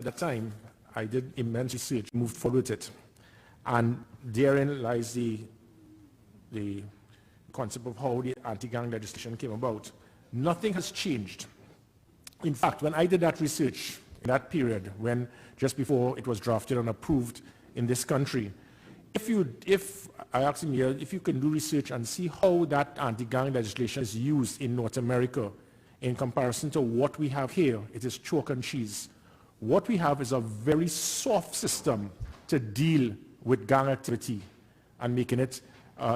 At the time, I did immense research, moved forward with it. And therein lies the concept of how the anti-gang legislation came about. Nothing has changed. In fact, when I did that research in that period, when just before it was drafted and approved in this country, if I asked him here, if you can do research and see how that anti-gang legislation is used in North America in comparison to what we have here, it is chalk and cheese. What we have is a very soft system to deal with gang activity and making it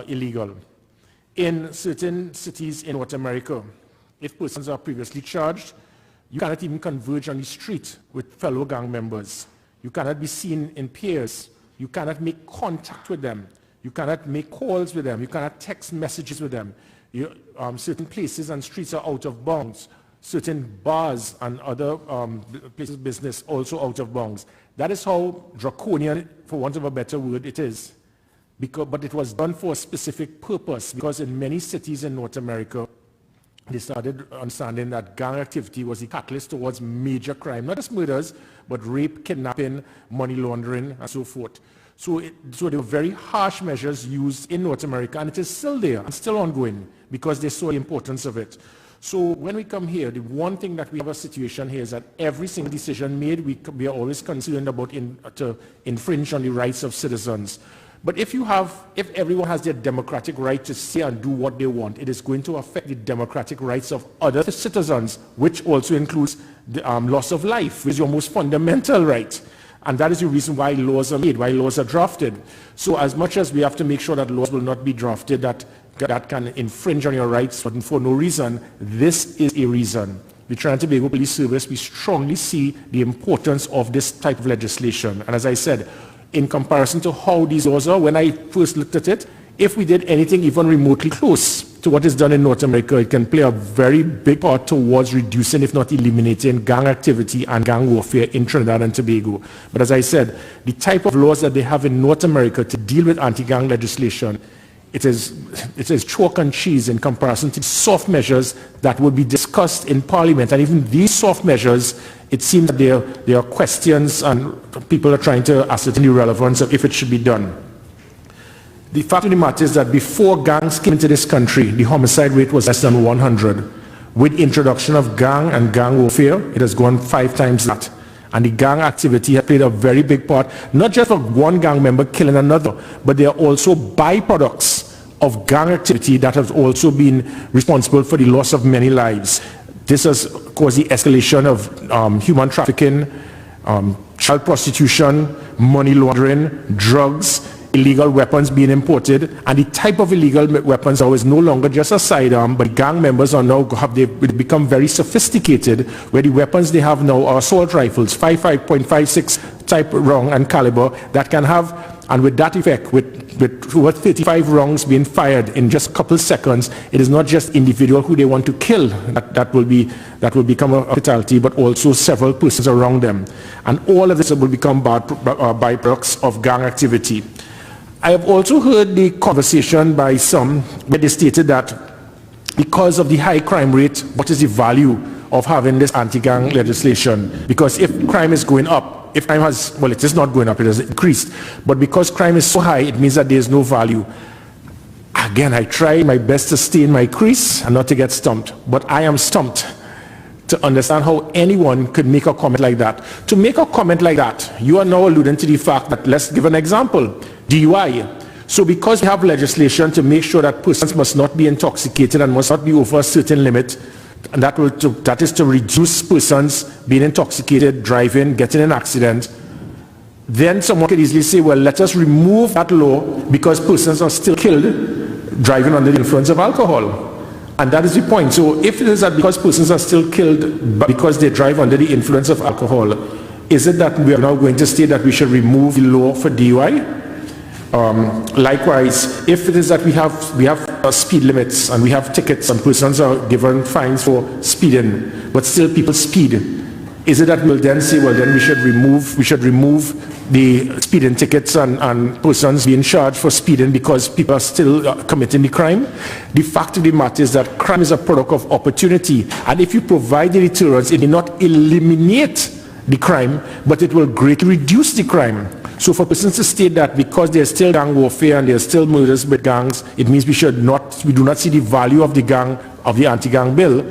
illegal. In certain cities in North America, if persons are previously charged, you cannot even converge on the street with fellow gang members. You cannot be seen in pairs. You cannot make contact with them. You cannot make calls with them. You cannot text messages with them. Certain places and streets are out of bounds. Certain bars and other places of business also out of bounds. That is how draconian, for want of a better word, it is. But it was done for a specific purpose, because in many cities in North America, they started understanding that gang activity was the catalyst towards major crime, not just murders, but rape, kidnapping, money laundering, and so forth. So there were very harsh measures used in North America, and it is still there and still ongoing because they saw the importance of it. So when we come here, the one thing that we have a situation here is that every single decision made, we are always concerned about to infringe on the rights of citizens. But if everyone has their democratic right to say and do what they want, it is going to affect the democratic rights of other citizens, which also includes the loss of life, which is your most fundamental right. And that is the reason why laws are made, why laws are drafted. So as much as we have to make sure that laws will not be drafted that can infringe on your rights for no reason, this is a reason. The Trinidad and Tobago Police Service, we strongly see the importance of this type of legislation. And as I said, in comparison to how these laws are, when I first looked at it, if we did anything even remotely close to what is done in North America, it can play a very big part towards reducing, if not eliminating, gang activity and gang warfare in Trinidad and Tobago. But as I said, the type of laws that they have in North America to deal with anti-gang legislation, it is chalk and cheese in comparison to soft measures that would be discussed in Parliament. And even these soft measures, it seems that there are questions and people are trying to ascertain the relevance of if it should be done. The fact of the matter is that before gangs came into this country, the homicide rate was less than 100. With the introduction of gang and gang warfare, it has gone 5 times that. And the gang activity has played a very big part, not just of one gang member killing another, but there are also byproducts of gang activity that have also been responsible for the loss of many lives. This has caused the escalation of human trafficking, child prostitution, money laundering, drugs, illegal weapons being imported, and the type of illegal weapons now is no longer just a sidearm, but gang members are now they've become very sophisticated, where the weapons they have now are assault rifles, 5.56 type round and caliber that can have, and with that effect, with over 35 rounds being fired in just a couple seconds, it is not just individual who they want to kill that will become a fatality, but also several persons around them, and all of this will become byproducts of gang activity. I have also heard the conversation by some where they stated that because of the high crime rate, what is the value of having this anti-gang legislation? Because if crime is going up, if crime has, well, it is not going up, it has increased, but because crime is so high, it means that there is no value. Again, I try my best to stay in my crease and not to get stumped, but I am stumped to understand how anyone could make a comment like that. To make a comment like that, you are now alluding to the fact that, let's give an example, DUI. So because we have legislation to make sure that persons must not be intoxicated and must not be over a certain limit, and that is to reduce persons being intoxicated, driving, getting in an accident, then someone could easily say, well, let us remove that law because persons are still killed driving under the influence of alcohol. And that is the point. So if it is that because persons are still killed because they drive under the influence of alcohol, is it that we are now going to state that we should remove the law for DUI? Likewise, if it is that we have speed limits and we have tickets and persons are given fines for speeding, but still people speed, is it that we'll then say, well, then we should remove the speeding tickets and persons being charged for speeding because people are still committing the crime? The fact of the matter is that crime is a product of opportunity, and if you provide the deterrence, it may not eliminate the crime, but it will greatly reduce the crime. So for persons to state that because there's still gang warfare and there's still murders with gangs, it means we do not see the value of the anti-gang bill.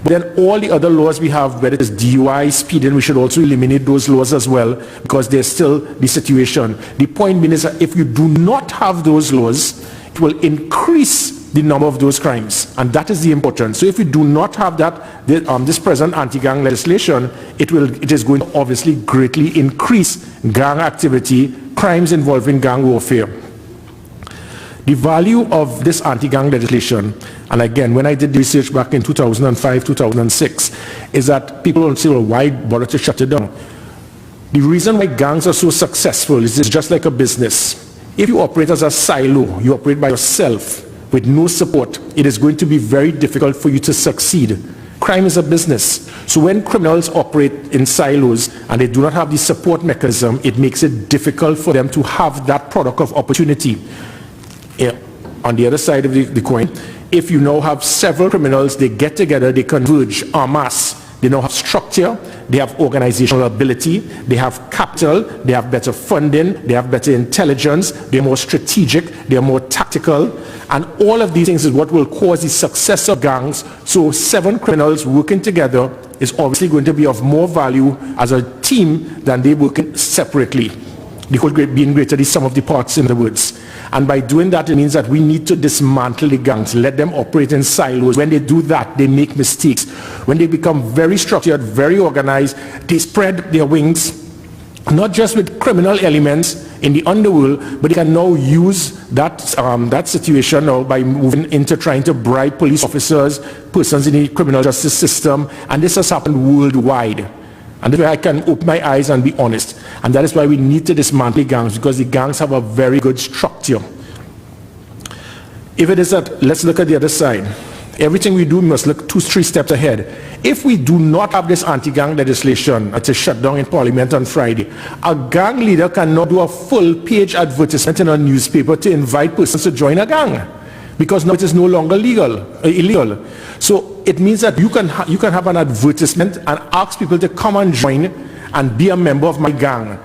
But then all the other laws we have, whether it's DUI, speeding, we should also eliminate those laws as well, because there's still the situation. The point being is that if you do not have those laws, it will increase the number of those crimes, and that is the importance. So if we do not have that, this present anti-gang legislation, it is going to obviously greatly increase gang activity, crimes involving gang warfare. The value of this anti-gang legislation, and again, when I did research back in 2005, 2006, is that people don't say, well, why bother to shut it down? The reason why gangs are so successful is it's just like a business. If you operate as a silo, you operate by yourself, with no support, it is going to be very difficult for you to succeed. Crime is a business. So when criminals operate in silos and they do not have the support mechanism, it makes it difficult for them to have that product of opportunity. On the other side of the coin, if you now have several criminals, they get together, they converge en masse, they now have structure, they have organizational ability, they have capital, they have better funding, they have better intelligence, they're more strategic, they're more tactical, and all of these things is what will cause the success of gangs. So 7 criminals working together is obviously going to be of more value as a team than they working separately. The whole being greater the sum of the parts, in other words. And by doing that, it means that we need to dismantle the gangs, let them operate in silos. When they do that, they make mistakes. When they become very structured, very organized, they spread their wings, not just with criminal elements in the underworld, but they can now use that situation now by moving into trying to bribe police officers, persons in the criminal justice system, and this has happened worldwide. And that's why I can open my eyes and be honest. And that is why we need to dismantle gangs, because the gangs have a very good structure. If it is that, let's look at the other side. Everything we do must look 2-3 steps ahead. If we do not have this anti-gang legislation to shut down in Parliament on Friday, a gang leader cannot do a full-page advertisement in a newspaper to invite persons to join a gang, because now it is no longer illegal. So it means that you can have an advertisement and ask people to come and join and be a member of my gang.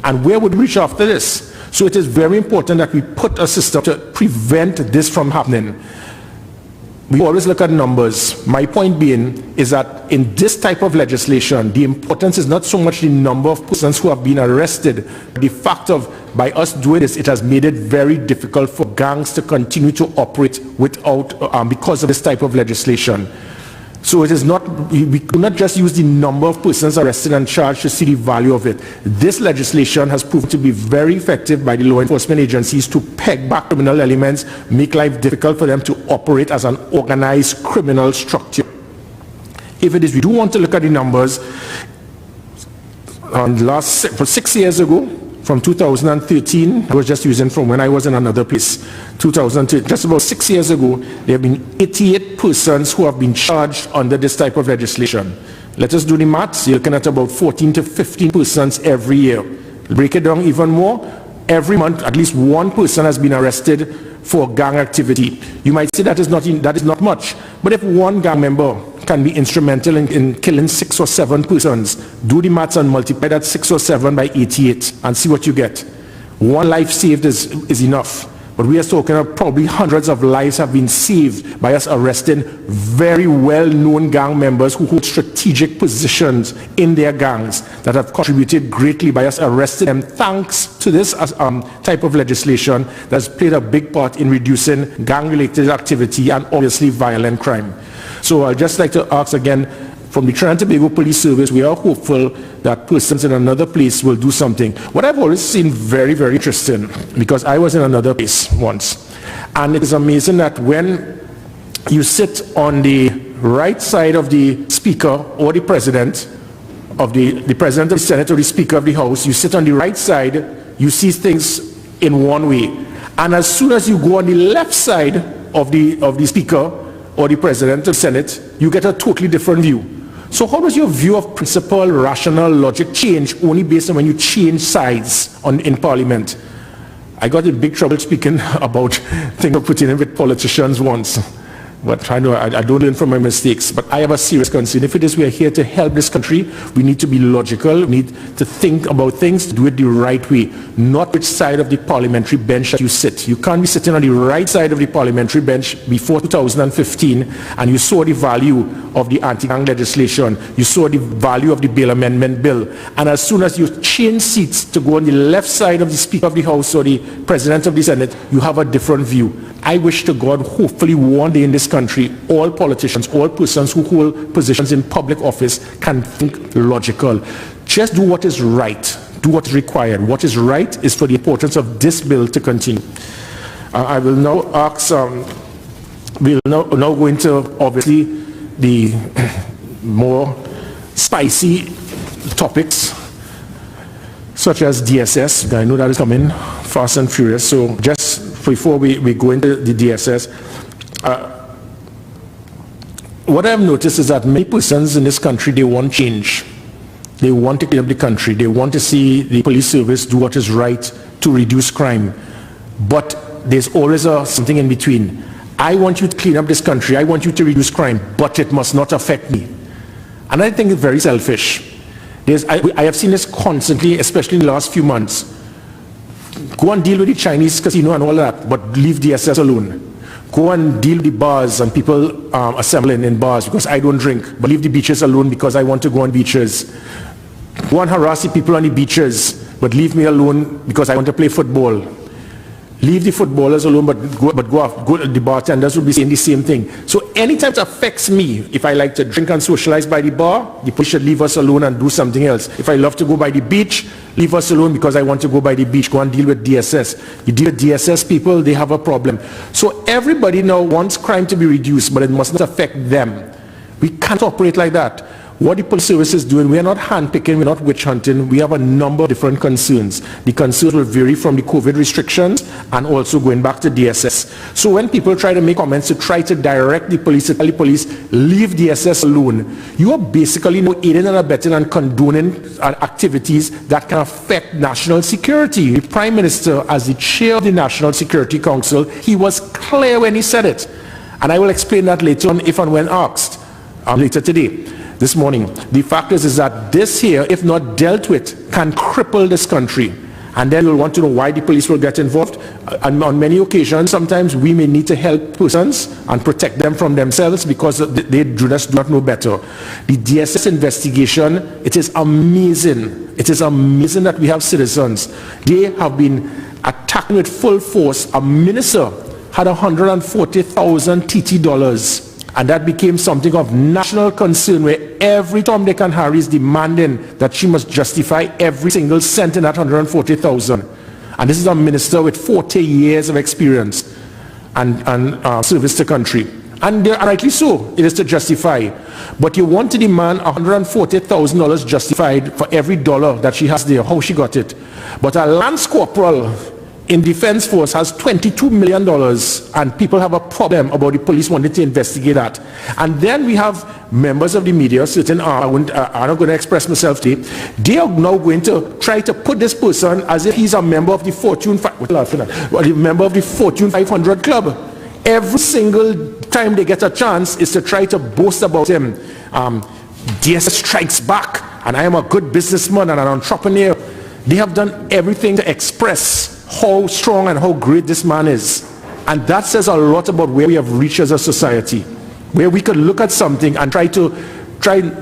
And where would we reach after this? So it is very important that we put a system to prevent this from happening. We always look at numbers. My point being is that in this type of legislation, the importance is not so much the number of persons who have been arrested. The fact of, by us doing this, it has made it very difficult for gangs to continue to operate without, because of this type of legislation. So it is not, we do not just use the number of persons arrested and charged to see the value of it. This legislation has proven to be very effective by the law enforcement agencies to peg back criminal elements, make life difficult for them to operate as an organized criminal structure. If it is, we do want to look at the numbers. For 6 years ago, from 2013, I was just using from when I was in another place, 2013, just about 6 years ago, there have been 88 persons who have been charged under this type of legislation. Let us do the maths. You're looking at about 14 to 15 persons every year. Break it down even more. Every month, at least one person has been arrested for gang activity. You might say that is not much, but if one gang member can be instrumental in killing 6 or 7 persons, do the maths and multiply that 6 or 7 by 88 and see what you get. One life saved is enough. But we are talking about probably hundreds of lives have been saved by us arresting very well-known gang members who hold strategic positions in their gangs that have contributed greatly by us arresting them thanks to this type of legislation that has played a big part in reducing gang-related activity and obviously violent crime. So I'd just like to ask again, from the Trinidad and Tobago Police Service, we are hopeful that persons in another place will do something. What I've always seen very, very interesting, because I was in another place once, and it is amazing that when you sit on the right side of the Speaker or the President of the President of the Senate or the Speaker of the House, you sit on the right side, you see things in one way. And as soon as you go on the left side of the Speaker or the President of the Senate, you get a totally different view. So how does your view of principle, rational logic change only based on when you change sides in Parliament? I got in big trouble speaking about things of putting in with politicians once. But I don't learn from my mistakes. But I have a serious concern. If it is we are here to help this country, we need to be logical. We need to think about things, to do it the right way, not which side of the parliamentary bench that you sit. You can't be sitting on the right side of the parliamentary bench before 2015, and you saw the value of the anti-gang legislation. You saw the value of the bail amendment bill. And as soon as you change seats to go on the left side of the Speaker of the House or the President of the Senate, you have a different view. I wish to God, hopefully one day in this country, all politicians, all persons who hold positions in public office can think logical. Just do what is right. Do what is required. What is right is for the importance of this bill to continue. I will now ask, we'll now go into, obviously, the more spicy topics, such as DSS. I know that is coming fast and furious. So just before we go into the DSS, what I've noticed is that many persons in this country, they want change. They want to clean up the country. They want to see the police service do what is right to reduce crime. But there's always something in between. I want you to clean up this country. I want you to reduce crime, but it must not affect me. And I think it's very selfish. I have seen this constantly, especially in the last few months. Go and deal with the Chinese casino and all that, but leave DSS alone. Go and deal with the bars and people assembling in bars because I don't drink, but leave the beaches alone because I want to go on beaches. Go and harass the people on the beaches, but leave me alone because I want to play football. Leave the footballers alone, but go the bartenders will be saying the same thing. So anytime it affects me, if I like to drink and socialize by the bar, the police should leave us alone and do something else. If I love to go by the beach, leave us alone because I want to go by the beach. Go and deal with DSS. You deal with DSS people, they have a problem. So everybody now wants crime to be reduced, but it must not affect them. We can't operate like that. What the police service is doing, we are not handpicking, we're not witch hunting. We have a number of different concerns. The concerns will vary from the COVID restrictions and also going back to DSS. So when people try to make comments to try to direct the police, to tell the police, leave DSS alone, you are basically aiding and abetting and condoning activities that can affect national security. The Prime Minister, as the chair of the National Security Council, he was clear when he said it. And I will explain that later on if and when asked, later today. This morning. The fact is that this here, if not dealt with, can cripple this country. And then you'll want to know why the police will get involved. And on many occasions, sometimes we may need to help persons and protect them from themselves because they just do not know better. The DSS investigation, it is amazing. It is amazing that we have citizens. They have been attacking with full force. A minister had 140,000 TT dollars. And that became something of national concern where every Tom, Dick and Harry is demanding that she must justify every single cent in that 140,000. And this is a minister with 40 years of experience and service to country. And rightly so, it is to justify. But you want to demand $140,000 justified for every dollar that she has there, how she got it. But a Lance Corporal in Defense Force has $22 million and people have a problem about the police wanting to investigate that. And then we have members of the media, certain I'm not going to express myself today, they are now going to try to put this person as if he's a member of the Fortune 500 club. Every single time they get a chance is to try to boast about him. DSS strikes back and I am a good businessman and an entrepreneur. They have done everything to express how strong and how great this man is. And that says a lot about where we have reached as a society, where we could look at something and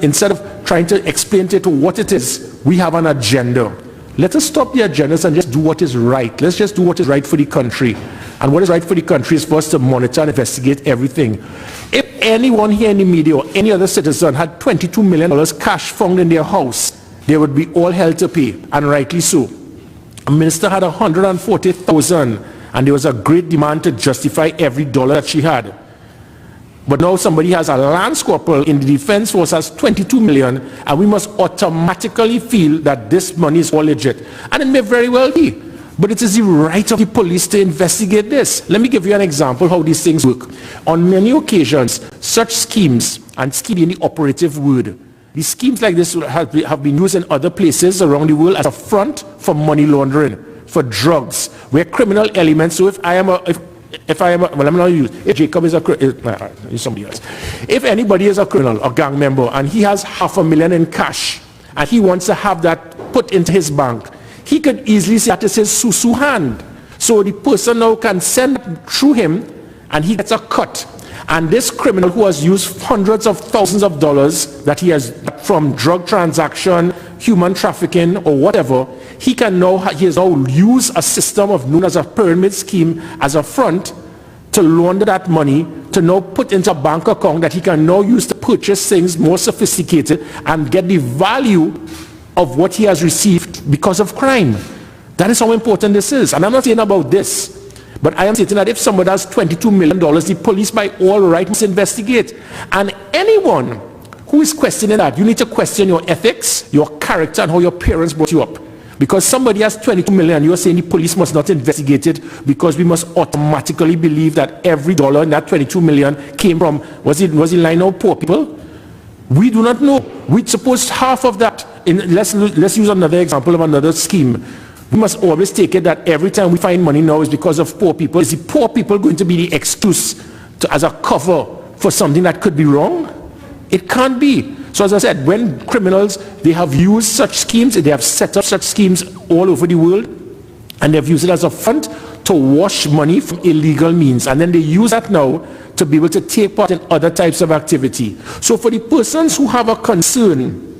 instead of trying to explain to it what it is, we have an agenda. Let us stop the agendas and just do what is right. Let's just do what is right for the country. And what is right for the country is for us to monitor and investigate everything. If anyone here in the media or any other citizen had $22 million cash found in their house, they would be all held to pay, and rightly so. A minister had 140,000 and there was a great demand to justify every dollar that she had. But now somebody has a Lance Corporal in the Defense Force has 22 million and we must automatically feel that this money is all legit. And it may very well be. But it is the right of the police to investigate this. Let me give you an example how these things work. On many occasions, such schemes, and scheme being the operative word, these schemes like this have been used in other places around the world as a front for money laundering, for drugs, where criminal elements, so if if I am, well, I'm not use, if Jacob is somebody else. If anybody is a criminal or gang member and he has $500,000 in cash and he wants to have that put into his bank, he could easily say that is his susu hand. So the person now can send through him and he gets a cut. And this criminal who has used hundreds of thousands of dollars that he has from drug transaction, human trafficking or whatever, he has now used a system of known as a pyramid scheme as a front to launder that money to now put into a bank account that he can now use to purchase things more sophisticated and get the value of what he has received because of crime. That is how important this is. And I'm not saying about this, but I am saying that if somebody has $22 million, the police by all right must investigate. And anyone who is questioning that, you need to question your ethics, your character, and how your parents brought you up. Because somebody has 22 million, you are saying the police must not investigate it because we must automatically believe that every dollar in that 22 million came from, was it lying out poor people? We do not know. We suppose half of that, let's use another example of another scheme. We must always take it that every time we find money now is because of poor people. Is the poor people going to be the excuse as a cover for something that could be wrong? It can't be. So as I said, when criminals, they have used such schemes, they have set up such schemes all over the world, and they've used it as a front to wash money from illegal means. And then they use that now to be able to take part in other types of activity. So for the persons who have a concern,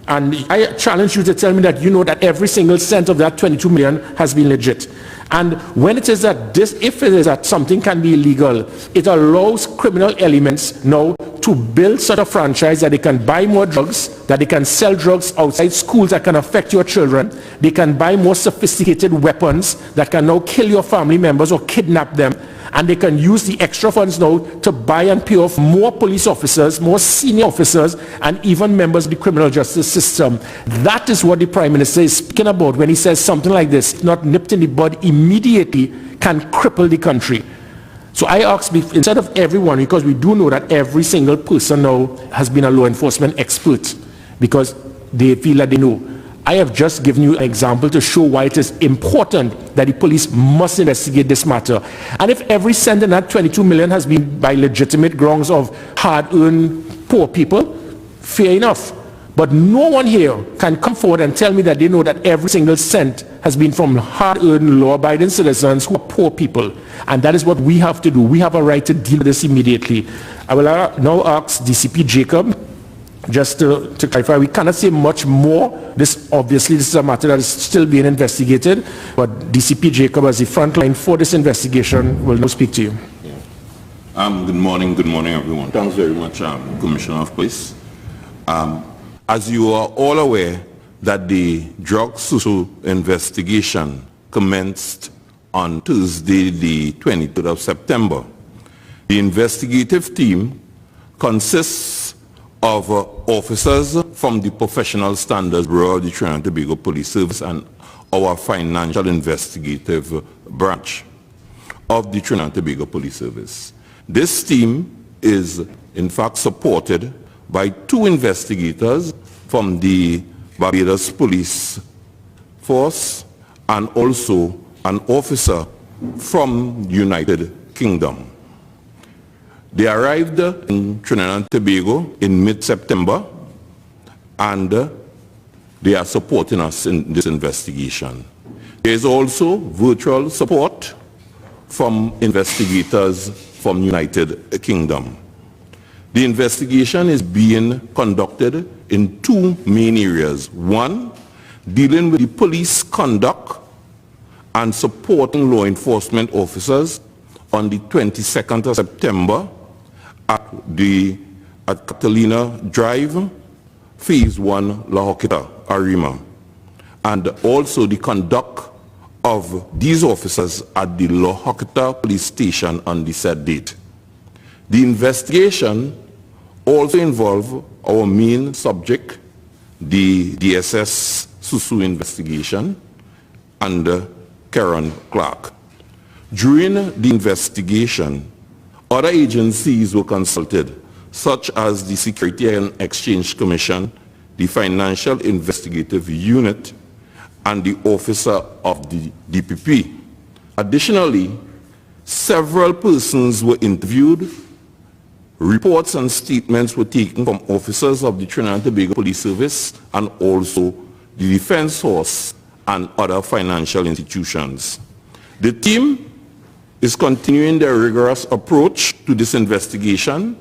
and I challenge you to tell me that you know that every single cent of that 22 million has been legit. And when it is that if it is that something can be illegal, it allows criminal elements now to build sort of franchise that they can buy more drugs, that they can sell drugs outside schools that can affect your children, they can buy more sophisticated weapons that can now kill your family members or kidnap them, and they can use the extra funds now to buy and pay off more police officers, more senior officers, and even members of the criminal justice system. That is what the Prime Minister is speaking about when he says something like this, not nipped in the bud immediately, can cripple the country. So I ask, instead of everyone, because we do know that every single person now has been a law enforcement expert, because they feel that they know. I have just given you an example to show why it is important that the police must investigate this matter. And if every cent in that 22 million has been by legitimate grounds of hard-earned poor people, fair enough. But no one here can come forward and tell me that they know that every single cent has been from hard-earned, law-abiding citizens who are poor people. And that is what we have to do. We have a right to deal with this immediately. I will now ask DCP Jacob, just to clarify, we cannot say much more. Obviously, this is a matter that is still being investigated, but DCP Jacob, as the front line for this investigation, will now speak to you. Good morning, everyone. Thanks very much, Commissioner of Police. As you are all aware, that the drug susu investigation commenced on Tuesday, the 23rd of September. The investigative team consists of officers from the Professional Standards Bureau of the Trinidad and Tobago Police Service and our Financial Investigative Branch of the Trinidad and Tobago Police Service. This team is in fact supported by 2 investigators from the Barbados Police Force and also an officer from the United Kingdom. They arrived in Trinidad and Tobago in mid-September, and they are supporting us in this investigation. There is also virtual support from investigators from the United Kingdom. The investigation is being conducted in 2 main areas. One, dealing with the police conduct and supporting law enforcement officers on the 22nd of September at Catalina Drive, Phase 1, La Joquita, Arima, and also the conduct of these officers at the La Joquita police station on the said date. The investigation also involved our main subject, the DSS Susu investigation, under Karen Clark. During the investigation, other agencies were consulted, such as the Security and Exchange Commission, the Financial Investigative Unit, and the Officer of the DPP. Additionally, Several persons were interviewed. Reports and statements were taken from officers of the Trinidad and Tobago Police Service and also the Defense Force and other financial institutions. The team is continuing their rigorous approach to this investigation,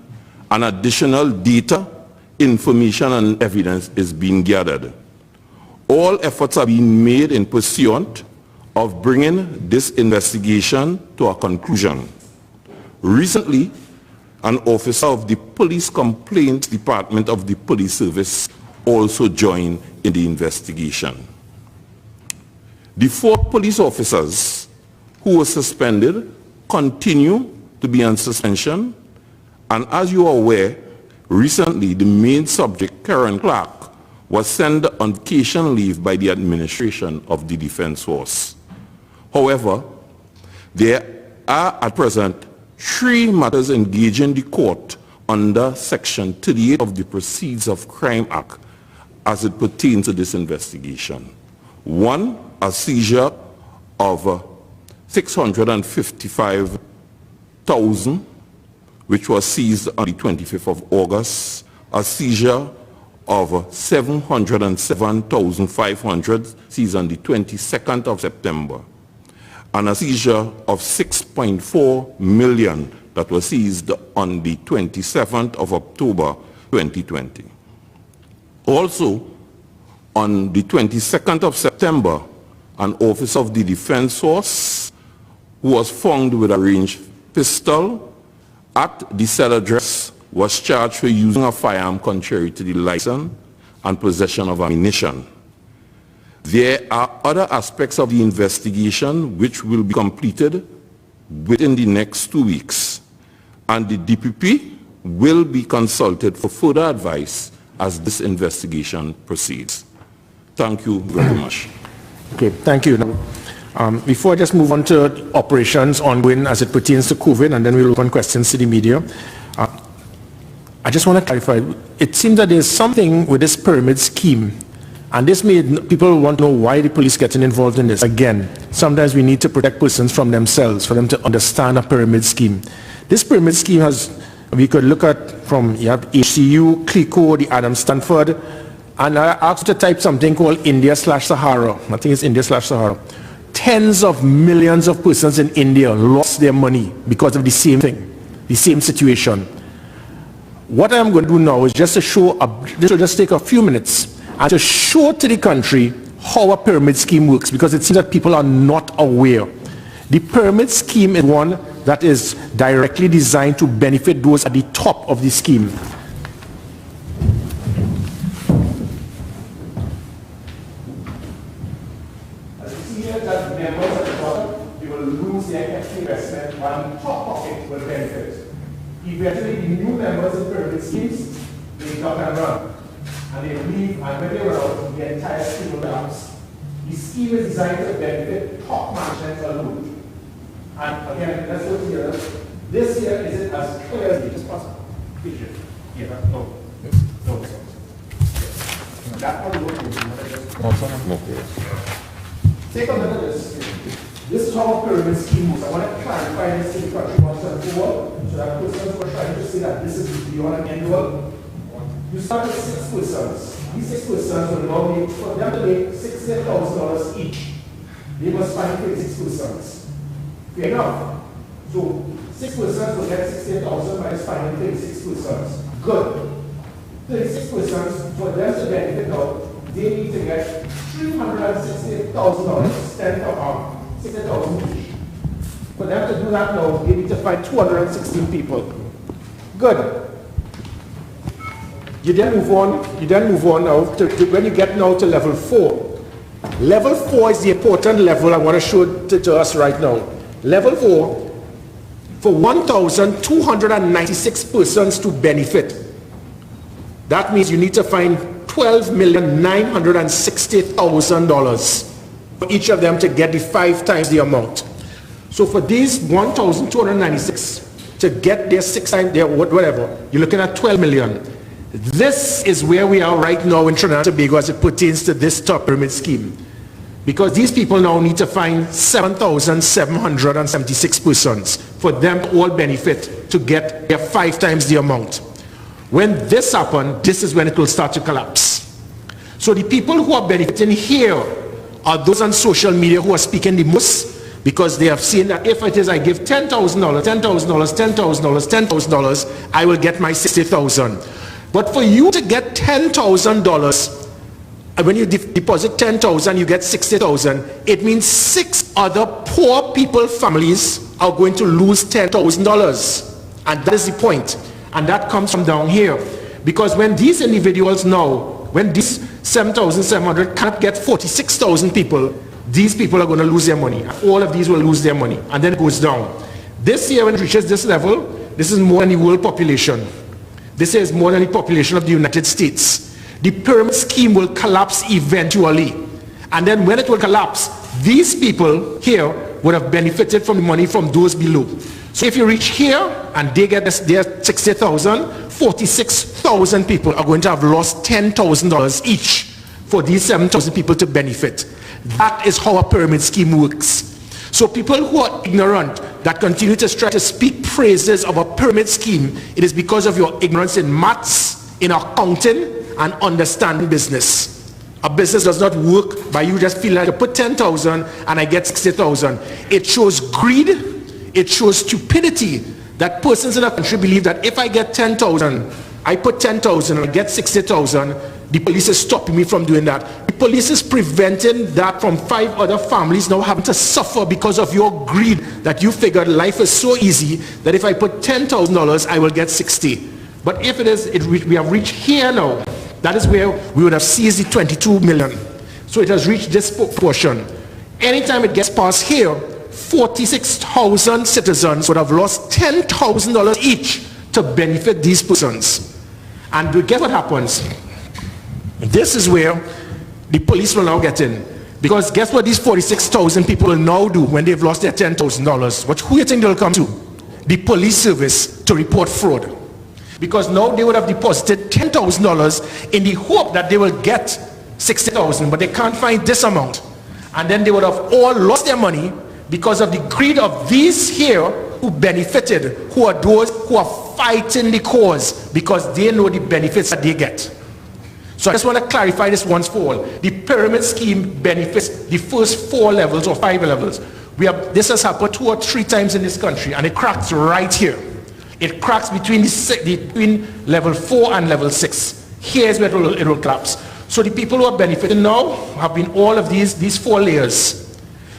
and additional data, information and evidence is being gathered. All efforts are being made in pursuit of bringing this investigation to a conclusion. Recently, an officer of the Police Complaints Department of the Police Service also joined in the investigation. The 4 police officers who were suspended continue to be on suspension, and as you are aware, recently the main subject, Karen Clark, was sent on vacation leave by the administration of the Defense Force. However, there are at present 3 matters engaging the court under Section 38 of the Proceeds of Crime Act as it pertains to this investigation. 1, a seizure of 655,000, which was seized on the 25th of August, a seizure of 707,500 seized on the 22nd of September, and a seizure of 6.4 million that was seized on the 27th of October 2020. Also, on the 22nd of September, an officer of the Defense Force who was found with a ranged pistol at the said address was charged for using a firearm contrary to the license and possession of ammunition. There are other aspects of the investigation which will be completed within the next 2 weeks, and the DPP will be consulted for further advice as this investigation proceeds. Thank you very much. Okay, thank you. Now, before I just move on to operations ongoing as it pertains to COVID, and then we'll open questions to the media, I just want to clarify. It seems that there's something with this pyramid scheme, and this made people want to know why the police getting involved in this. Again, sometimes we need to protect persons from themselves, for them to understand a pyramid scheme. This pyramid scheme has, we could look at from, you have HCU, CLICO, the Adam Stanford, and I asked you to type something called India/Sahara. I think it's India/Sahara. Tens of millions of persons in India lost their money because of the same thing, the same situation. What I'm going to do now is just to show, this will just take a few minutes, and to show to the country how a pyramid scheme works, because it seems that people are not aware. The pyramid scheme is one that is directly designed to benefit those at the top of the scheme. As you see here, that members at the bottom, they will lose their investment, while the top pocket will benefit. Eventually, the new members in pyramid schemes, they come and run, and they leave, and when they run out, the entire scheme will collapse. The scheme is designed to benefit top management alone. And again, let's look here. This here is it as clear as it is possible. Yeah, no. That one will work. Take a look at this. This is how a pyramid scheme moves. I want to clarify this to the country once and for all, so that persons who are trying to say that this is beyond an end world. You start with 6 persons. These 6 persons will now make, for them to make $60,000 each, they must find 36 persons. Fair enough. So 6 persons will get 60,000 minus finding 36 persons. Good. 36 persons, for them to benefit now, they need to get $368,000 spent per arm. 60,000 each. For them to do that now, they need to find 216 people. Good. You then move on now to when you get now to level 4. Level 4 is the important level I want to show to us right now. Level 4, for 1,296 persons to benefit. That means you need to find $12,960,000 for each of them to get the 5 times the amount. So for these 1,296 to get their 6 times their whatever, you're looking at 12 million. This is where we are right now in Trinidad and Tobago as it pertains to this top pyramid scheme. because these people now need to find 7,776 persons for them to all benefit to get their 5 times the amount. When this happens, this is when it will start to collapse. So the people who are benefiting here are those on social media who are speaking the most, because they have seen that if it is I give $10,000, $10,000, $10,000, $10,000, I will get my 60,000. But for you to get $10,000, when you deposit 10,000, you get 60,000. It means 6 other poor people, families, are going to lose $10,000. And that is the point. And that comes from down here. Because when these individuals now, when these 7,700 can't get 46,000 people, these people are going to lose their money. All of these will lose their money. And then it goes down. This year, when it reaches this level, this is more than the world population. This is more than the population of the United States. The pyramid scheme will collapse eventually. And then when it will collapse, these people here would have benefited from the money from those below. So if you reach here and they get their 60,000, 46,000 people are going to have lost $10,000 each for these 7,000 people to benefit. That is how a pyramid scheme works. So people who are ignorant that continue to try to speak praises of a pyramid scheme, it is because of your ignorance in maths, in accounting, and understanding business. A business does not work by you just feeling like you put 10,000 and I get 60,000. It shows greed, it shows stupidity, that persons in a country believe that if I get 10,000, I put 10,000 and I get 60,000, the police is stopping me from doing that. The police is preventing that from 5 other families now having to suffer because of your greed, that you figured life is so easy that if I put $10,000, I will get 60. But if we have reached here now, that is where we would have seized the 22 million. So it has reached this portion. Anytime it gets past here, 46,000 citizens would have lost $10,000 each to benefit these persons. And guess what happens? This is where the police will now get in. Because guess what these 46,000 people will now do when they've lost their $10,000? Who do you think they'll come to? The police service to report fraud. Because now they would have deposited $10,000 in the hope that they will get 60,000, but they can't find this amount. And then they would have all lost their money because of the greed of these here who benefited, who are those who are fighting the cause because they know the benefits that they get. So I just want to clarify this once for all. The pyramid scheme benefits the first 4 levels or 5 levels. This has happened 2 or 3 times in this country, and it cracks right here. It cracks between level 4 and level 6. Here's where it will collapse. So the people who are benefiting now have been all of these 4 layers.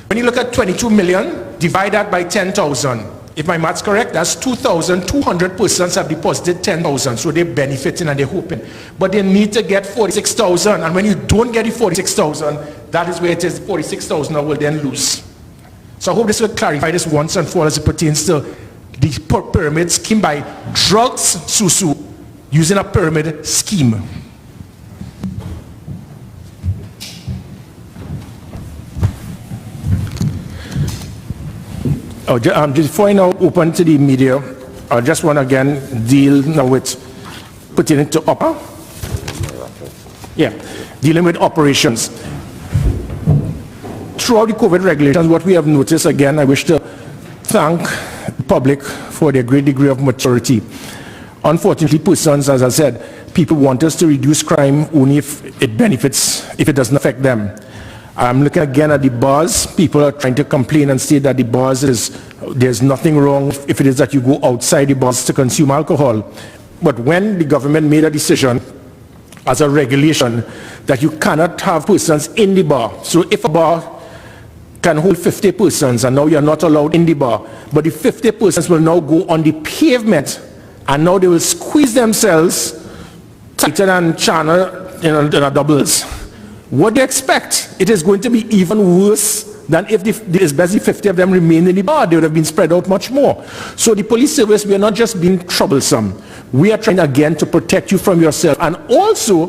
When you look at 22 million, divide that by 10,000. If my math's correct, that's 2,200 persons have deposited 10,000. So they're benefiting and they're hoping. But they need to get 46,000. And when you don't get the 46,000, that is where it is 46,000 will then lose. So I hope this will clarify this once and for all as it pertains to the pyramid scheme by drugs, Susu, using a pyramid scheme. Before I now open to the media, I just want to again deal now with putting it to dealing with operations. Throughout the COVID regulations, what we have noticed, again, I wish to thank the public for their great degree of maturity. Unfortunately, persons, as I said, people want us to reduce crime only if it benefits, if it doesn't affect them. I'm looking again at the bars. People are trying to complain and say that the bars there's nothing wrong if it is that you go outside the bars to consume alcohol. But when the government made a decision as a regulation that you cannot have persons in the bar, so if a bar can hold 50 persons and now you're not allowed in the bar, but the 50 persons will now go on the pavement and now they will squeeze themselves tighter than channel than doubles. What do you expect? It is going to be even worse than if there's basically 50 of them remain in the bar. They would have been spread out much more. So the police service, we are not just being troublesome. We are trying again to protect you from yourself. And also,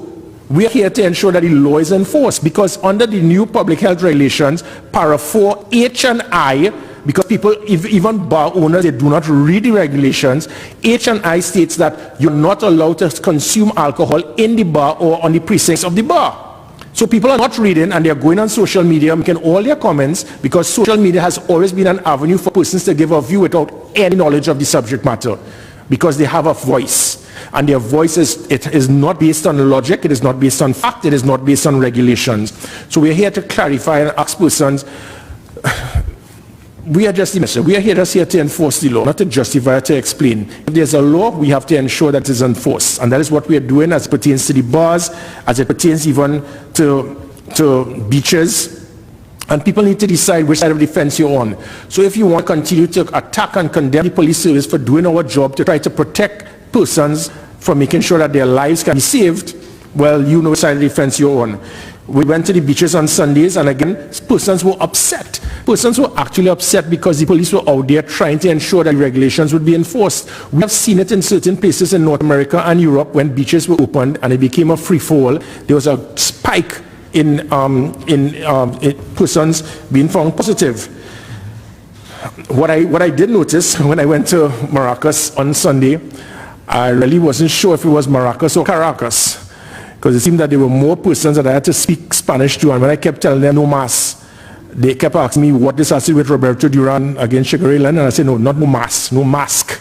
we are here to ensure that the law is enforced, because under the new public health regulations, para 4, H and I, because people, even bar owners, they do not read the regulations, H and I states that you're not allowed to consume alcohol in the bar or on the precincts of the bar. So people are not reading, and they're going on social media, making all their comments, because social media has always been an avenue for persons to give a view without any knowledge of the subject matter, because they have a voice. And their voice is not based on logic, it is not based on fact, it is not based on regulations. So we're here to clarify and ask persons, we are here to enforce the law, not to justify or to explain. If there's a law, we have to ensure that it is enforced. And that is what we are doing as it pertains to the bars, as it pertains even to beaches. And people need to decide which side of the fence you're on. So if you want to continue to attack and condemn the police service for doing our job to try to protect persons from making sure that their lives can be saved, well, you know which side of the fence you're on. We went to the beaches on Sundays, and again, persons were upset. Persons were actually upset because the police were out there trying to ensure that regulations would be enforced. We have seen it in certain places in North America and Europe when beaches were opened and it became a free-for-all. There was a spike in persons being found positive. What I did notice when I went to Maracas on Sunday, I really wasn't sure if it was Maracas or Caracas, because it seemed that there were more persons that I had to speak Spanish to, and when I kept telling them no mas, they kept asking me what this has to do with Roberto Duran against Sugar Ray Leonard, and I said no, not no mas, no mask.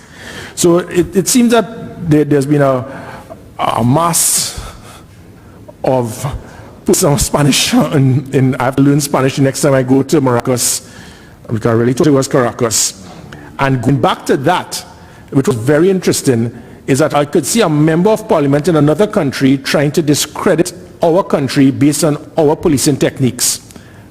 So it seems that there's been a mass of some Spanish, and I have to learn Spanish the next time I go to Maracas, because I really thought it was Caracas. And going back to that, which was very interesting, is that I could see a member of parliament in another country trying to discredit our country based on our policing techniques,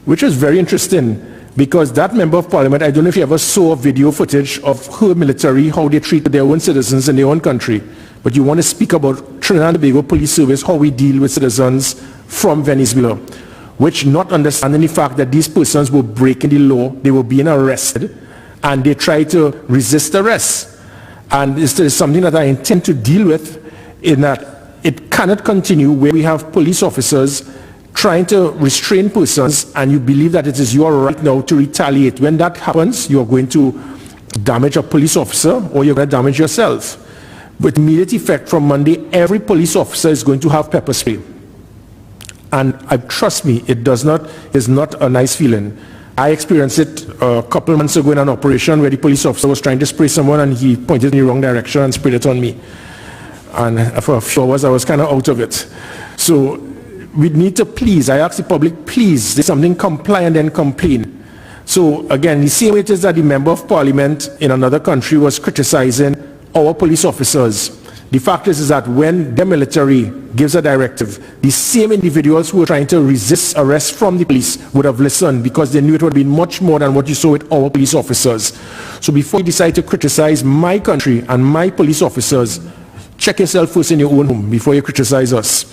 which is very interesting, because that member of parliament, I don't know if you ever saw video footage of her military, how they treat their own citizens in their own country, but you want to speak about Trinidad and Tobago Police Service, how we deal with citizens from Venezuela, which not understanding the fact that these persons were breaking the law, they were being arrested, and they tried to resist arrest. And this is something that I intend to deal with, in that it cannot continue where we have police officers trying to restrain persons, and you believe that it is your right now to retaliate. When that happens, you're going to damage a police officer, or you're going to damage yourself. With immediate effect from Monday, every police officer is going to have pepper spray. And trust me, is not a nice feeling. I experienced it a couple months ago in an operation where the police officer was trying to spray someone, and he pointed in the wrong direction and sprayed it on me. And for a few hours, I was kind of out of it. So we need to please, I ask the public, please, there's something, comply and then complain. So again, the same way it is that the member of parliament in another country was criticizing our police officers. The fact is that when the military gives a directive, the same individuals who were trying to resist arrest from the police would have listened, because they knew it would be much more than what you saw with our police officers. So before you decide to criticize my country and my police officers, check yourself first in your own home before you criticize us.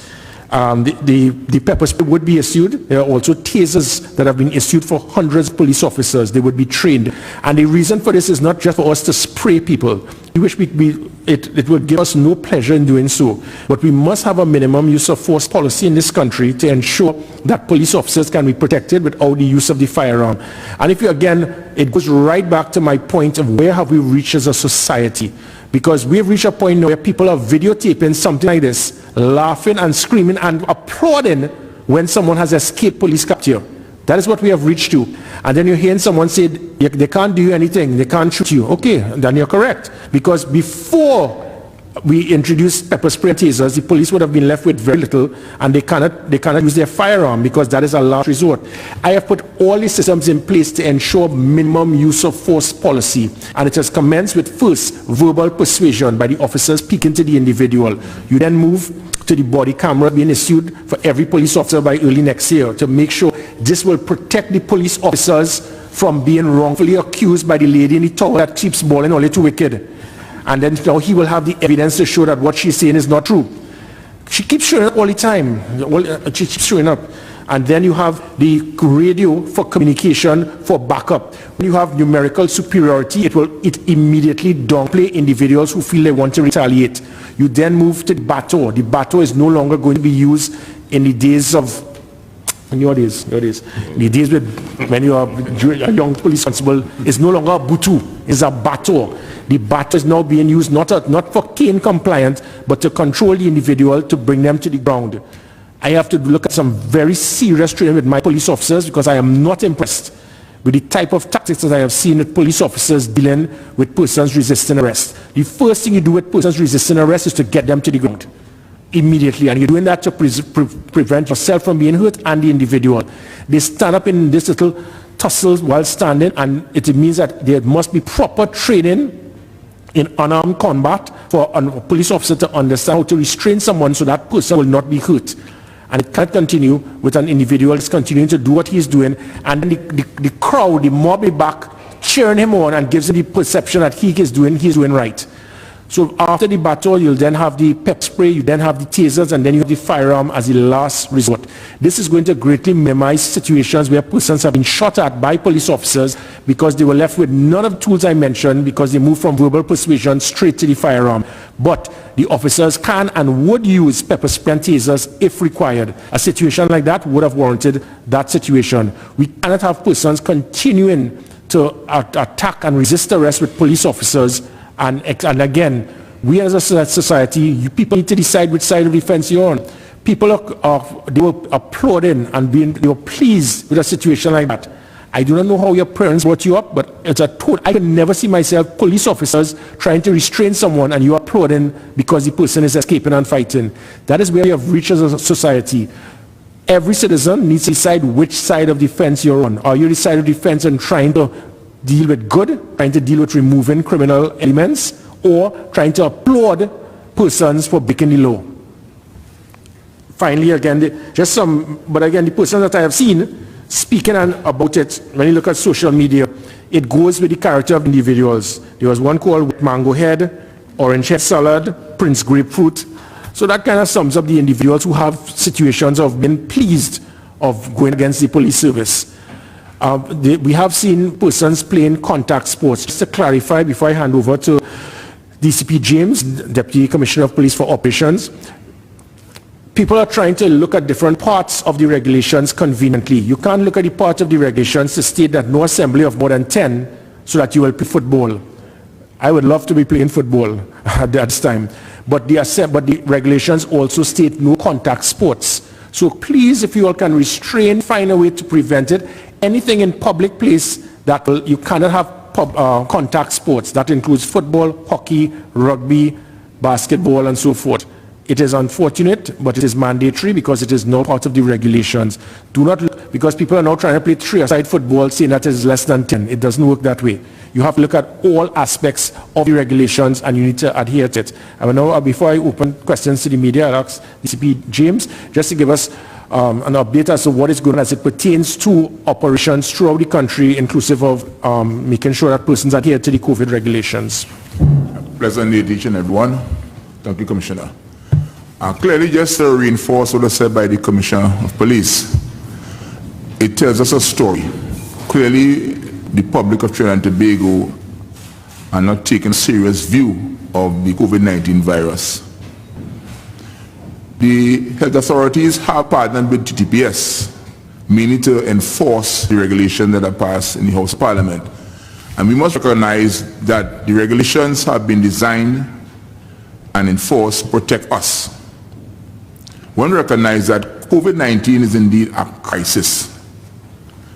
The pepper spray would be issued. There are also tasers that have been issued for hundreds of police officers. They would be trained. And the reason for this is not just for us to spray people. We wish it would give us no pleasure in doing so. But we must have a minimum use of force policy in this country to ensure that police officers can be protected without the use of the firearm. And if you, again, it goes right back to my point of where have we reached as a society. Because we've reached a point now where people are videotaping something like this, laughing and screaming and applauding when someone has escaped police capture. That is what we have reached to. And then you're hearing someone say, they can't do anything, they can't shoot you. Okay, then you're correct. Because before we introduced pepper spray tasers, the police would have been left with very little, and they cannot use their firearm, because that is a last resort. I have put all the systems in place to ensure minimum use of force policy, and it has commenced with first verbal persuasion by the officers speaking to the individual. You then move to the body camera being issued for every police officer by early next year, to make sure this will protect the police officers from being wrongfully accused by the lady in the tower that keeps balling only too wicked. And then now he will have the evidence to show that what she's saying is not true. She keeps showing up all the time. She keeps showing up. And then you have the radio for communication for backup. When you have numerical superiority, it immediately downplay individuals who feel they want to retaliate. You then move to the bateau. The bateau is no longer going to be used in the days of nowadays. The days when you are a young police constable, it's no longer a butu, it's a bateau. The bateau is now being used not for cane compliant, but to control the individual, to bring them to the ground. I have to look at some very serious training with my police officers because I am not impressed with the type of tactics that I have seen with police officers dealing with persons resisting arrest. The first thing you do with persons resisting arrest is to get them to the ground immediately, and you're doing that to prevent yourself from being hurt and the individual. They stand up in this little tussle while standing, and it means that there must be proper training in unarmed combat for a police officer to understand how to restrain someone so that person will not be hurt. And it can't continue with an individual that's continuing to do what he's doing, and then the crowd, the mob is back cheering him on and gives him the perception that he's doing right. So after the battle, you'll then have the pep spray, you then have the tasers, and then you have the firearm as the last resort. This is going to greatly minimize situations where persons have been shot at by police officers because they were left with none of the tools I mentioned because they moved from verbal persuasion straight to the firearm. But the officers can and would use pepper spray and tasers if required. A situation like that would have warranted that situation. We cannot have persons continuing to attack and resist arrest with police officers. And again, we as a society, you people need to decide which side of the fence you're on. People they were applauding and they were pleased with a situation like that. I do not know how your parents brought you up, but it's a I can never see myself, police officers trying to restrain someone and you're applauding because the person is escaping and fighting. That is where we have reached as a society. Every citizen needs to decide which side of the fence you're on. Are you the side of the fence and trying to deal with good, trying to deal with removing criminal elements, or trying to applaud persons for breaking the law? Finally, again, the persons that I have seen speaking about it, when you look at social media, it goes with the character of individuals. There was one called Mango Head, Orange Head Salad, Prince Grapefruit. So that kind of sums up the individuals who have situations of being pleased of going against the police service. We have seen persons playing contact sports. Just to clarify, before I hand over to DCP James, Deputy Commissioner of Police for Operations, people are trying to look at different parts of the regulations conveniently. You can't look at the part of the regulations to state that no assembly of more than 10 so that you will play football. I would love to be playing football at that time. But the regulations also state no contact sports. So please, if you all can restrain, find a way to prevent it. Anything in public place that you cannot have contact sports. That includes football, hockey, rugby, basketball, and so forth. It is unfortunate, but it is mandatory because it is now part of the regulations. Do not look, because people are now trying to play three-a-side football, saying that it is less than 10. It doesn't work that way. You have to look at all aspects of the regulations, and you need to adhere to it. I will now, before I open questions to the media, I'll ask DCP James just to give us an update as to what is going on as it pertains to operations throughout the country, inclusive of making sure that persons adhere to the COVID regulations. Pleasant day to each and everyone. Thank you, Commissioner. Clearly, just to reinforce what was said by the Commissioner of Police, it tells us a story. Clearly, the public of Trinidad and Tobago are not taking a serious view of the COVID-19 virus. The health authorities have partnered with Ttps, mainly to enforce the regulations that are passed in the House of Parliament. And we must recognize that the regulations have been designed and enforced to protect us. One recognize that COVID-19 is indeed a crisis,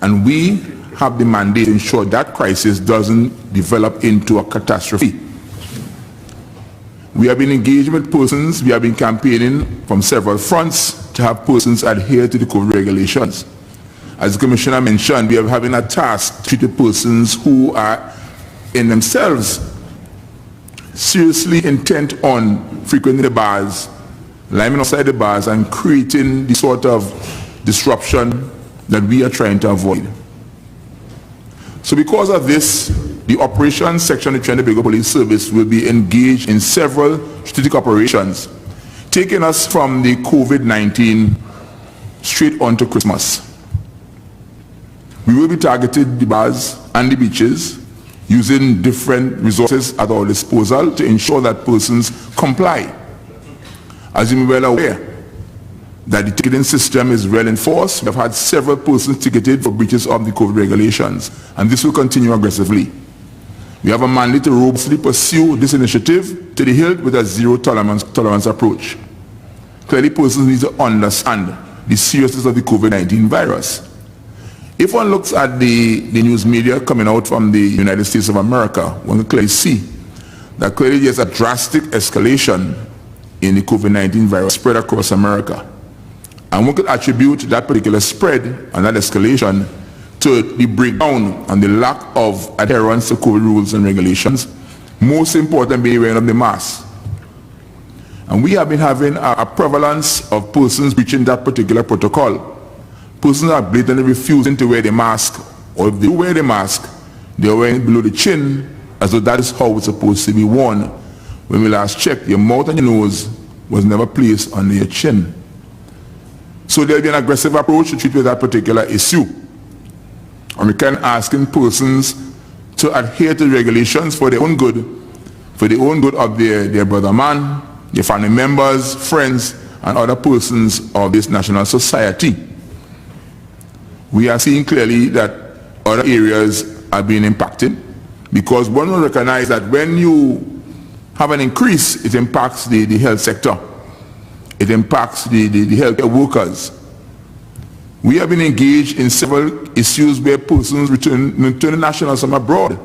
and we have the mandate to ensure that crisis doesn't develop into a catastrophe. We have been engaging with persons, we have been campaigning from several fronts to have persons adhere to the COVID regulations. As the Commissioner mentioned, we are having a task to treat the persons who are in themselves seriously intent on frequenting the bars, lying outside the bars, and creating the sort of disruption that we are trying to avoid. So because of this, the operations section of the Trinidad and Tobago Police Service will be engaged in several strategic operations, taking us from the COVID-19 straight on to Christmas. We will be targeting the bars and the beaches using different resources at our disposal to ensure that persons comply. As you may be well aware, that the ticketing system is well enforced. We have had several persons ticketed for breaches of the COVID regulations, and this will continue aggressively. We have a mandate to robustly pursue this initiative to the hilt with a zero tolerance approach. clearly persons need to understand the seriousness of the COVID-19 virus. If one looks at the news media coming out from the United States of America, one can clearly see that clearly there's a drastic escalation in the COVID-19 virus spread across America. And one could attribute that particular spread and that escalation to the breakdown and the lack of adherence to COVID rules and regulations, most important being wearing of the mask. And we have been having a prevalence of persons breaching that particular protocol. Persons are blatantly refusing to wear the mask, or if they do wear the mask, they are wearing it below the chin, as though that is how it's supposed to be worn. When we last checked, your mouth and your nose was never placed under your chin. So there will be an aggressive approach to treat with that particular issue. And we can asking persons to adhere to regulations for their own good of their brother man, their family members, friends, and other persons of this national society. We are seeing clearly that other areas are being impacted, because one will recognize that when you have an increase, it impacts the health sector. It impacts the healthcare workers. We have been engaged in several issues where persons return nationals from abroad.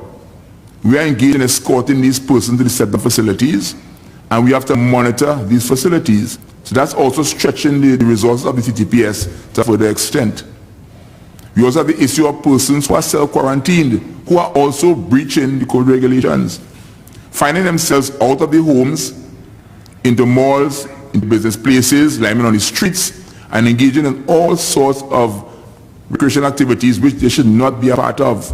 We are engaged in escorting these persons to the set of facilities, and we have to monitor these facilities. So that's also stretching the resources of the Ttps to a further extent. We also have the issue of persons who are self-quarantined, who are also breaching the COVID regulations, finding themselves out of their homes, into malls, into business places, lying on the streets, and engaging in all sorts of recreational activities which they should not be a part of.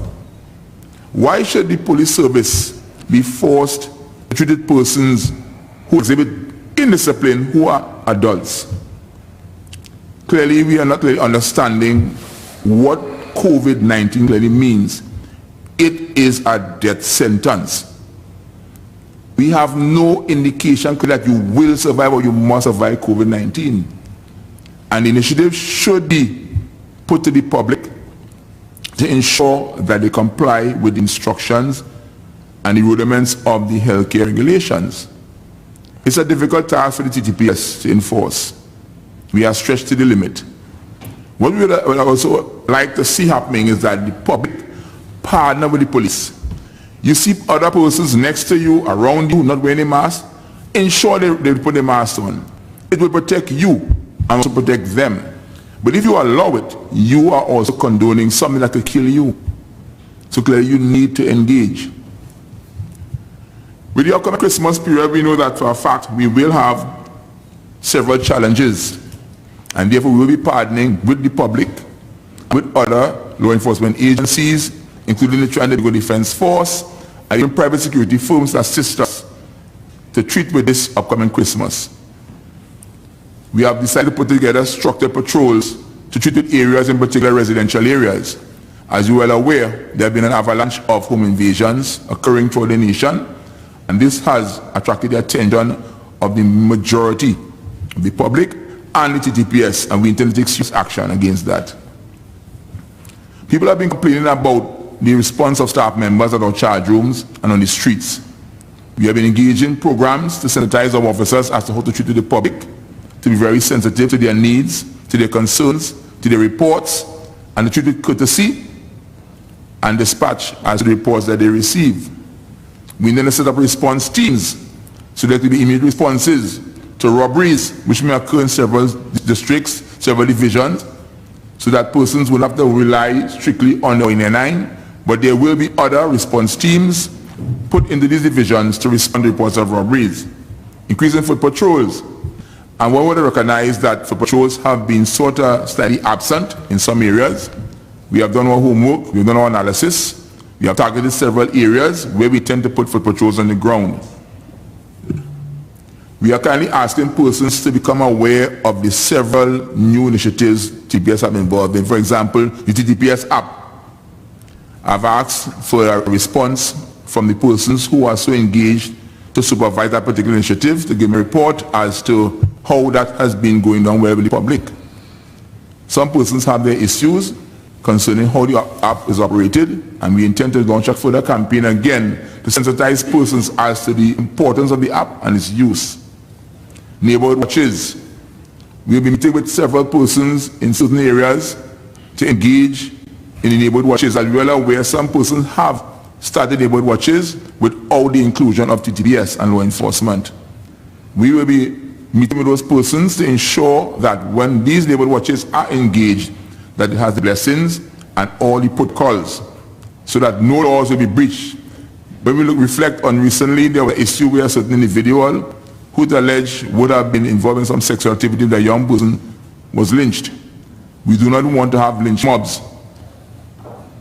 Why should the police service be forced to treat persons who exhibit indiscipline, who are adults? Clearly, we are not really understanding what COVID-19 clearly means. It is a death sentence. We have no indication that you will survive or you must survive COVID-19. An initiative should be put to the public to ensure that they comply with the instructions and the rudiments of the healthcare regulations. It's a difficult task for the Ttps to enforce. We are stretched to the limit. What we would also like to see happening is that the public partner with the police. You see other persons next to you, around you, not wearing a mask, ensure they put a mask on. It will protect you and also protect them. But if you allow it, you are also condoning something that could kill you. So clearly you need to engage. With the upcoming Christmas period, we know that for a fact we will have several challenges, and therefore we will be partnering with the public, with other law enforcement agencies, including the Triangle Defense Force, and even private security firms that assist us to treat with this upcoming Christmas. We have decided to put together structured patrols to treat with areas, in particular residential areas. As you are well aware, there have been an avalanche of home invasions occurring throughout the nation, and this has attracted the attention of the majority of the public and the Ttps, and we intend to take serious action against that. People have been complaining about the response of staff members at our charge rooms and on the streets. We have been engaging programs to sensitize our officers as to how to treat the public, to be very sensitive to their needs, to their concerns, to their reports, and to treat with courtesy and dispatch as to the reports that they receive. We then set up response teams so that there will be immediate responses to robberies which may occur in several districts, several divisions, so that persons will have to rely strictly on the I.A.N, but there will be other response teams put into these divisions to respond to reports of robberies. Increasing foot patrols. And one would recognize that foot patrols have been sort of slightly absent in some areas. We have done our homework, we have done our analysis. We have targeted several areas where we tend to put foot patrols on the ground. We are currently asking persons to become aware of the several new initiatives TPS have been involved in. For example, the TPS app. I've asked for a response from the persons who are so engaged to supervise that particular initiative, to give me a report as to how that has been going down well with the public. Some persons have their issues concerning how the app is operated, and we intend to launch a further campaign again to sensitize persons as to the importance of the app and its use. Neighborhood watches. We will be meeting with several persons in certain areas to engage in the neighborhood watches, as well as where some persons have started neighborhood watches without the inclusion of Ttps and law enforcement. We will be meeting with those persons to ensure that when these neighborhood watches are engaged, that it has the blessings and all the protocols, so that no laws will be breached. When we reflect on recently, there was an issue where a certain individual who alleged would have been involved in some sexual activity with a young person was lynched. We do not want to have lynch mobs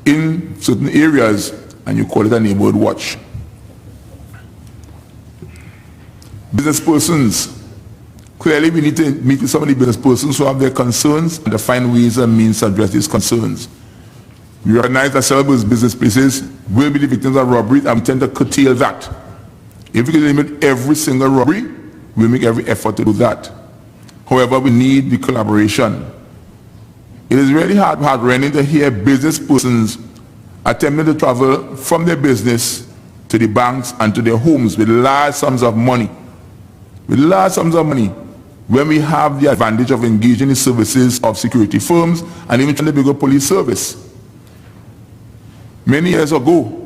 in certain areas, and you call it a neighborhood watch. Business persons. Clearly, we need to meet with some of the business persons who have their concerns and to find ways and means to address these concerns. We recognize that several business places will be the victims of robbery, and we tend to curtail that. If we can limit every single robbery, we'll make every effort to do that. However, we need the collaboration. It is really heart-rending to hear business persons attempting to travel from their business to the banks and to their homes with large sums of money. With large sums of money, when we have the advantage of engaging in services of security firms and even the bigger police service. Many years ago,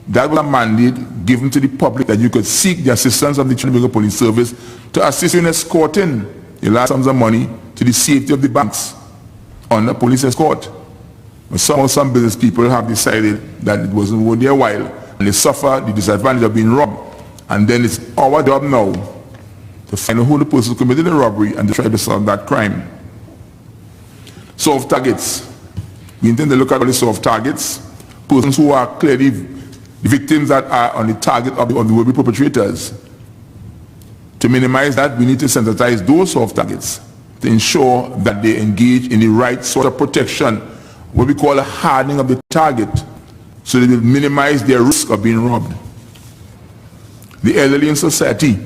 that was a mandate given to the public that you could seek the assistance of the Trinidad Police Service to assist you in escorting the large sums of money to the safety of the banks under police escort. But somehow some business people have decided that it wasn't worth their while, and they suffer the disadvantage of being robbed. And then it's our job now to find out who the person who committed the robbery and to try to solve that crime. Soft targets. We intend to look at all the soft targets, persons who are clearly the victims that are on the target of the would-be perpetrators. To minimize that, we need to sensitize those soft targets to ensure that they engage in the right sort of protection, what we call a hardening of the target, so that they will minimize their risk of being robbed. The elderly in society.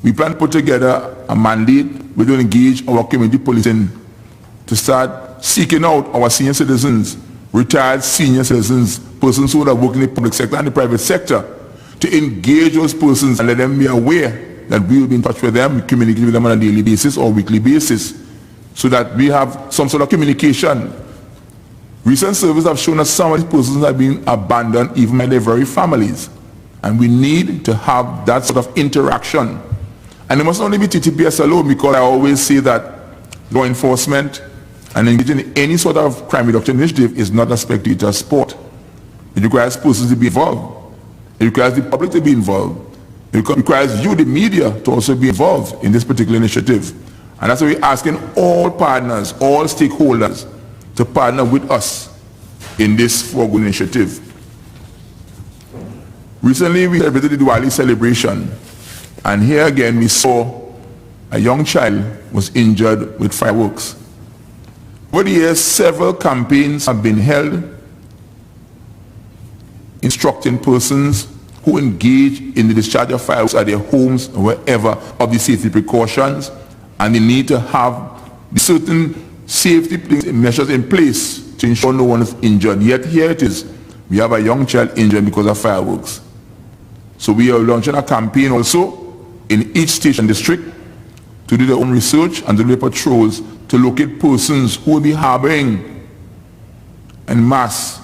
We plan to put together a mandate. We will engage our community policing to start seeking out our senior citizens, retired senior citizens, persons who are working in the public sector and the private sector, to engage those persons and let them be aware that we will be in touch with them, we communicate with them on a daily basis or weekly basis, so that we have some sort of communication. Recent surveys have shown that some of these persons have been abandoned even by their very families, and we need to have that sort of interaction. And it must not only be Ttps alone, because I always say that law enforcement and engaging in any sort of crime reduction initiative is not a spectator sport. It requires persons to be involved. It requires the public to be involved. It requires you, the media, to also be involved in this particular initiative. And that's why we're asking all partners, all stakeholders, to partner with us in this foregoing initiative. Recently, we celebrated the Diwali celebration. And here again, we saw a young child was injured with fireworks. Over the years, several campaigns have been held instructing persons who engage in the discharge of fireworks at their homes or wherever of the safety precautions, and they need to have certain safety measures in place to ensure no one is injured. Yet here it is, we have a young child injured because of fireworks. So we are launching a campaign also in each station district to do their own research and to do their patrols to locate persons who will be harboring en masse,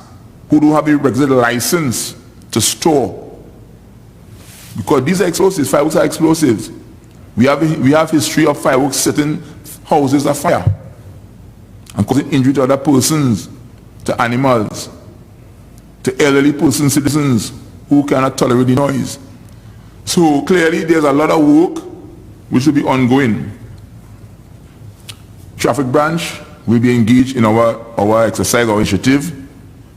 who don't have the requisite license to store. Because these are explosives, fireworks are explosives. We have history of fireworks setting houses afire and causing injury to other persons, to animals, to elderly persons, citizens who cannot tolerate the noise. So clearly there's a lot of work which will be ongoing. Traffic branch will be engaged in our exercise, our initiative.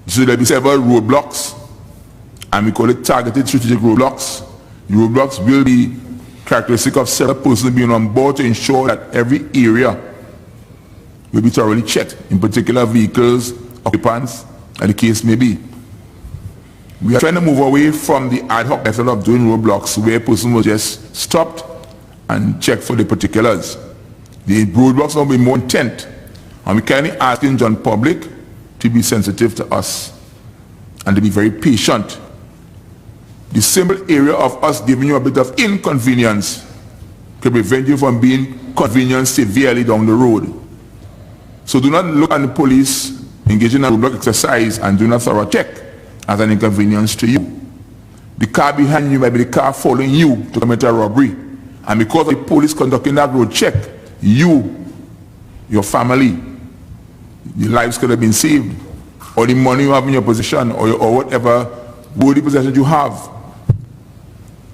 So there will be several roadblocks, and we call it targeted strategic roadblocks. The roadblocks will be characteristic of several persons being on board to ensure that every area will be thoroughly checked, in particular vehicles, occupants, and the case may be. We are trying to move away from the ad hoc method of doing roadblocks where a person was just stopped and checked for the particulars. The roadblocks will be more intent, and we kindly asking John public to be sensitive to us and to be very patient. The simple area of us giving you a bit of inconvenience could prevent you from being inconvenience severely down the road. So do not look at the police engaging in a roadblock exercise and do not thorough check as an inconvenience to you. The car behind you might be the car following you to commit a robbery. And because of the police conducting that road check, you, your family, your lives could have been saved. Or the money you have in your possession or whatever worthy possession you have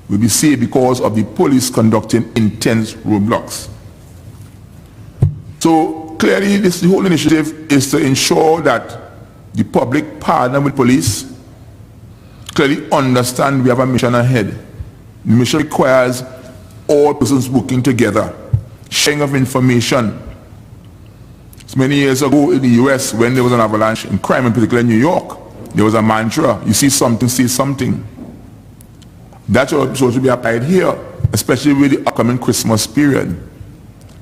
will be saved because of the police conducting intense roadblocks. So clearly the whole initiative is to ensure that the public partner with police, clearly understand we have a mission ahead. The mission requires all persons working together, sharing of information. So many years ago in the US, when there was an avalanche in crime, in particular in New York, there was a mantra: you see something, say something. That should be applied here, especially with the upcoming Christmas period.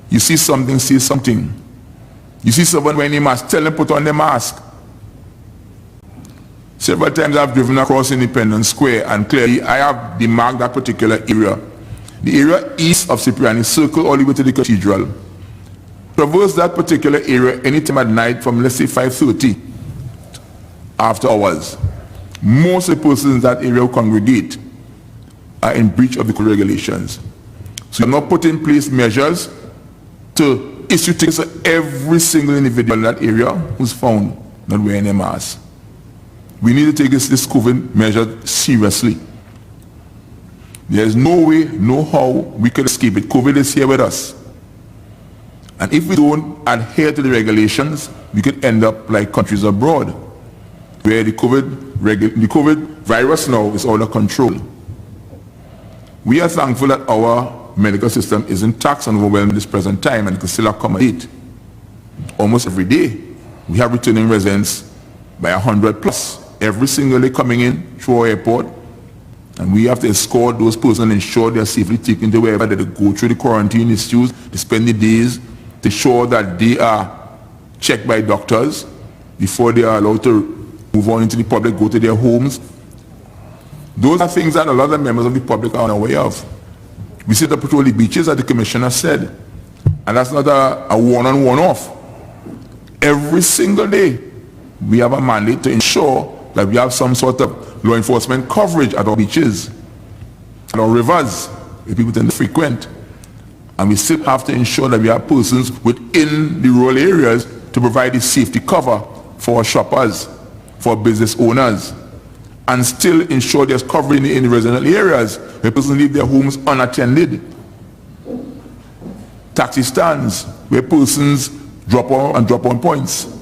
You see something, say something. You see someone wearing a mask, tell them put on the mask. Several times I've driven across Independence Square, and clearly I have demarked that particular area. The area east of Cipriani Circle all the way to the cathedral. Traverse that particular area anytime at night from, let's say, 5:30 after hours. Most of the persons in that area who congregate are in breach of the code regulations. So you have not put in place measures to issue tickets to every single individual in that area who's found not wearing a mask. We need to take this COVID measure seriously. There is no way, no how we can escape it. COVID is here with us. And if we don't adhere to the regulations, we could end up like countries abroad, where the COVID virus now is under control. We are thankful that our medical system isn't taxed and overwhelmed at this present time and can still accommodate. Almost every day, we have returning residents by 100 plus every single day coming in through our airport, and we have to escort those persons and ensure they are safely taken to wherever they go through the quarantine issues, to spend the days to ensure that they are checked by doctors before they are allowed to move on into the public, go to their homes. Those are things that a lot of members of the public are unaware of. We sit to patrol the beaches, as the commissioner said, and that's not a one-on, one-off. Every single day, we have a mandate to ensure that we have some sort of law enforcement coverage at our beaches, at our rivers, where people tend to frequent. And we still have to ensure that we have persons within the rural areas to provide the safety cover for our shoppers, for business owners, and still ensure there's coverage in the residential areas where persons leave their homes unattended. Taxi stands where persons drop on points.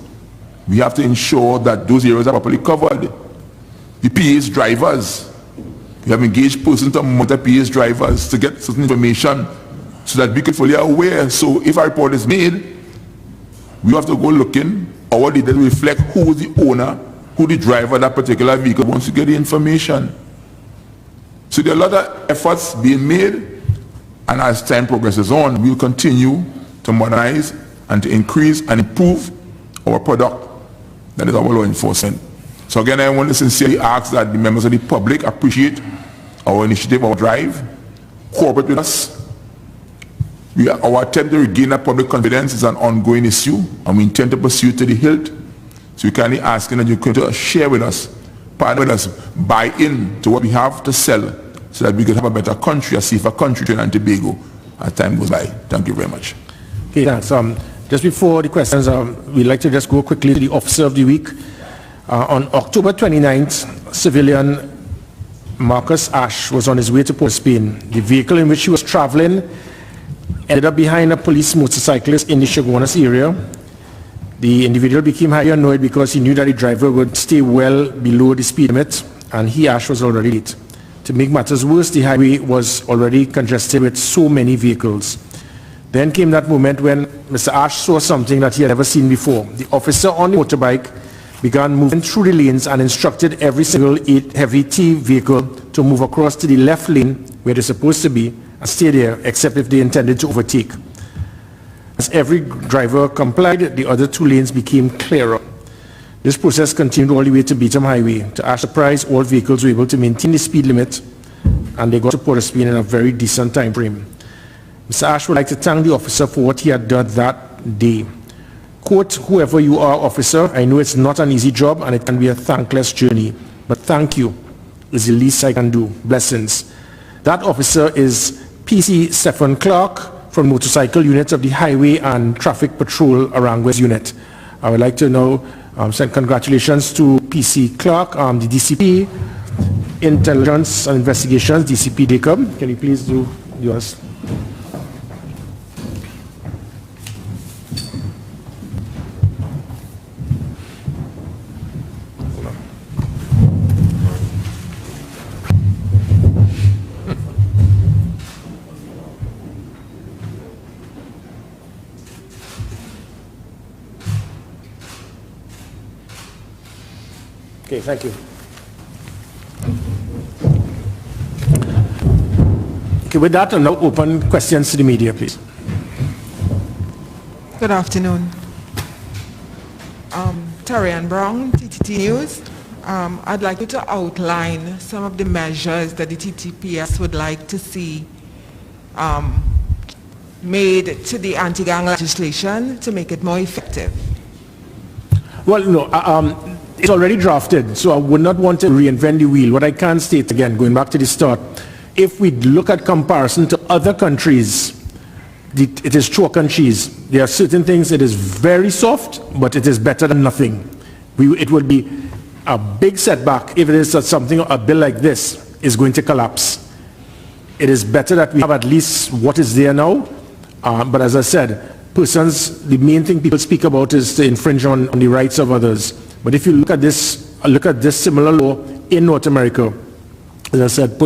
We have to ensure that those areas are properly covered. The PA's drivers, we have engaged persons to monitor PA's drivers to get certain information so that we can fully aware. So if a report is made, we have to go looking, our data will reflect who is the owner, who the driver of that particular vehicle wants to get the information. So there are a lot of efforts being made, and as time progresses on, we will continue to modernize and to increase and improve our product, that is our law enforcement. So again, I want to sincerely ask that the members of the public appreciate our initiative, our drive, cooperate with us. Our attempt to regain that public confidence is an ongoing issue, and we intend to pursue it to the hilt. So we kindly ask that you continue to share with us, partner with us, buy in to what we have to sell, so that we can have a better country, a safer country, Trinidad and Tobago, as time goes by. Thank you very much. Okay, thanks. Just before the questions, we'd like to just go quickly to the Officer of the Week. On October 29th, civilian Marcus Ash was on his way to Port Spain. The vehicle in which he was traveling ended up behind a police motorcyclist in the Chaguanas area. The individual became highly annoyed because he knew that the driver would stay well below the speed limit, and he, Ash, was already late. To make matters worse, the highway was already congested with so many vehicles. Then came that moment when Mr. Ash saw something that he had never seen before. The officer on the motorbike began moving through the lanes and instructed every single heavy T vehicle to move across to the left lane where they're supposed to be and stay there, except if they intended to overtake. As every driver complied, the other two lanes became clearer. This process continued all the way to Beetham Highway. To Ash's surprise, all vehicles were able to maintain the speed limit, and they got to Port of Spain in a very decent time frame. Mr. Ash would like to thank the officer for what he had done that day. Quote, whoever you are, officer, I know it's not an easy job and it can be a thankless journey, but thank you is the least I can do. Blessings. That officer is PC Stephen Clark from Motorcycle Unit of the Highway and Traffic Patrol Arangwes Unit. I would like to now send congratulations to PC Clark, the DCP, Intelligence and Investigations, DCP Jacob. Can you please do yours? Okay, thank you. Okay, with that, I'll now open questions to the media, please. Good afternoon. Tarian Brown, TTT News. I'd like you to outline some of the measures that the TTPS would like to see made to the anti-gang legislation to make it more effective. Well, no, it's already drafted, so I would not want to reinvent the wheel. What I can state, again, going back to the start, if we look at comparison to other countries, it is chalk and cheese. There are certain things it is very soft, but it is better than nothing. It would be a big setback if it is that something, a bill like this is going to collapse. It is better that we have at least what is there now, but as I said, the main thing people speak about is to infringe on the rights of others. But if you look at this similar law in North America, as I said,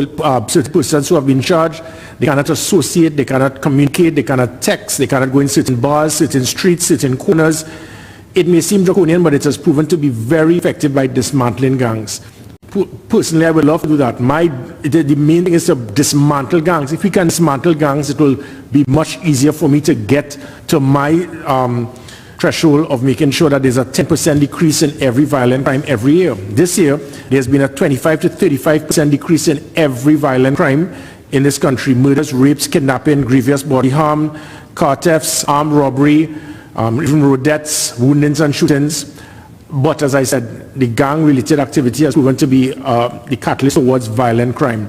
certain persons who have been charged, they cannot associate, they cannot communicate, they cannot text, they cannot go in certain bars, certain streets, certain corners. It may seem draconian, but it has proven to be very effective by dismantling gangs. Personally, I would love to do that. The main thing is to dismantle gangs. If we can dismantle gangs, it will be much easier for me to get to my threshold of making sure that there's a 10% decrease in every violent crime every year. This year, there's been a 25 to 35% decrease in every violent crime in this country. Murders, rapes, kidnapping, grievous bodily harm, car thefts, armed robbery, even road deaths, woundings and shootings. But as I said, the gang-related activity has proven to be the catalyst towards violent crime.